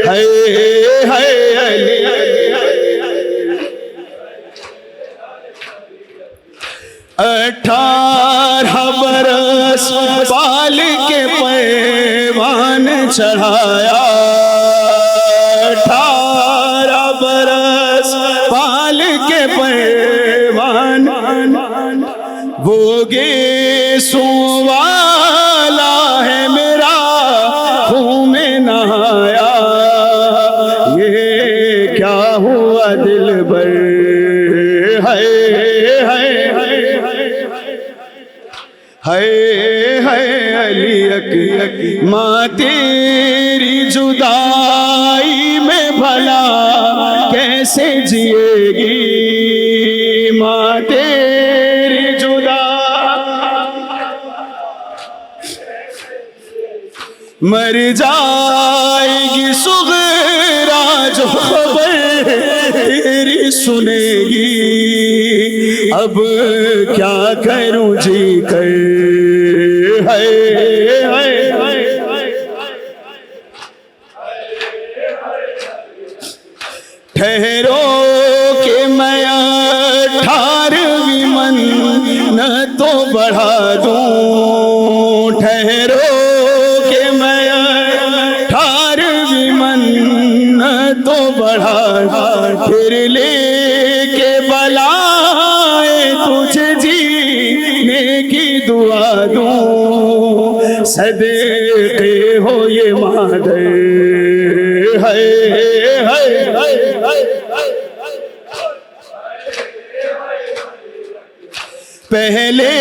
ہے علی 18 برس پال کے پیمان چڑھایا 18 برس پال کے پیمان وہ گیسوں والا ہے میرا خون میں نہایا یہ کیا ہوا دلبر ہے علی اکبر ماں تیری جدائی میں بھلا کیسے جیے گی ماں تیری مر جائے گی صغرا جو خبر تیری سنے گی اب کیا کروں جی کر ہے ٹھہرو کہ میں 18ویں منتوں بڑھا دوں ٹھہرو کہ میں 18ویں منتوں بڑھا پھر لے کے بلائے تجھے جینے کی دعا دوں صدقے ہو یہ مادر ہے پہلے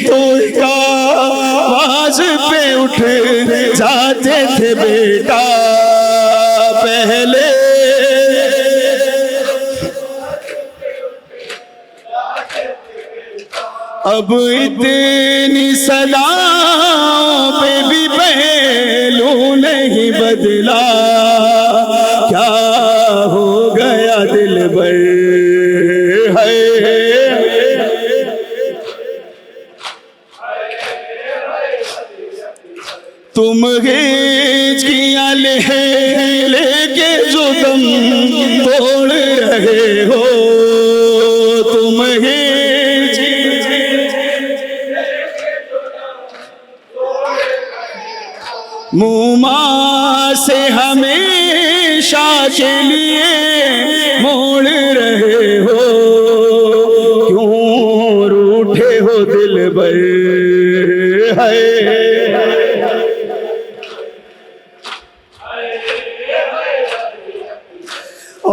تو آواز پہ اٹھ جاتے تھے بیٹا پہلے اب اتنی صداؤں پہ بھی پہلو نہیں بدلا کیا ہو گیا دلبر ہے تم ہچکیاں لے کے جو دم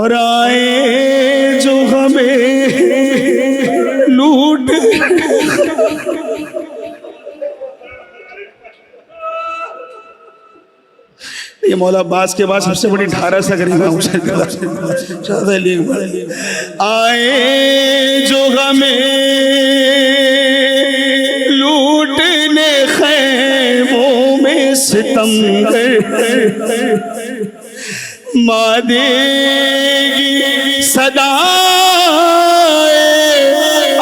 اور آئے جو ہمیں لوٹ یہ مولا عباس کے بعد سب سے بڑی ڈھارس اگر امام حسین آئے جو ہمیں لوٹنے خیموں میں ستمگر ماں دے گی صدا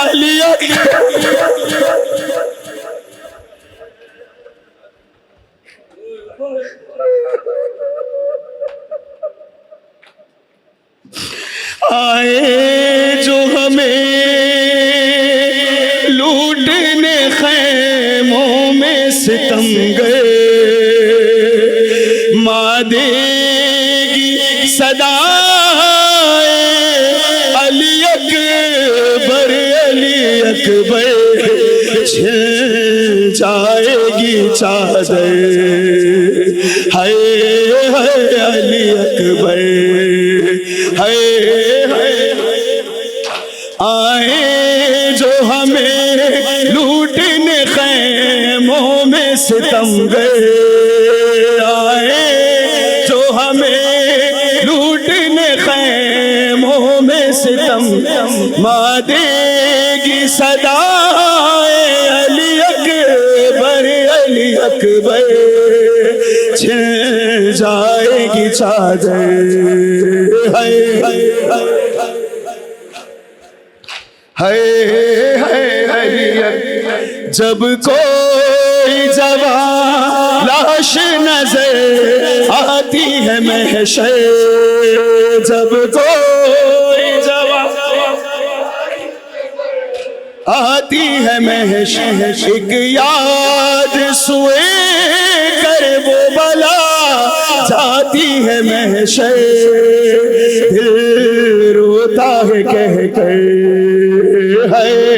علی آئے جو ہمیں لوٹنے خیموں میں ستم گئے ماں دے گی صدا علی اکبر علی اکبر چھل جائے گی چادر ہائے ہائے علی اکبر ہائے آئے جو ہمیں لوٹنے خیموں میں ستم گئے آئے جو ہمیں لوٹنے خیموں میں ستم ماں دے گی صدا علی اکبر علی اکبر چھل جائے گی چادر جب کوئی جوان لاش نظر آتی ہے محشر جب کوئی جوان آتی ہے محشر ایک یاد سوئے کر وہ بلا جاتی ہے محشر دل روتا ہے کہہ کر ہے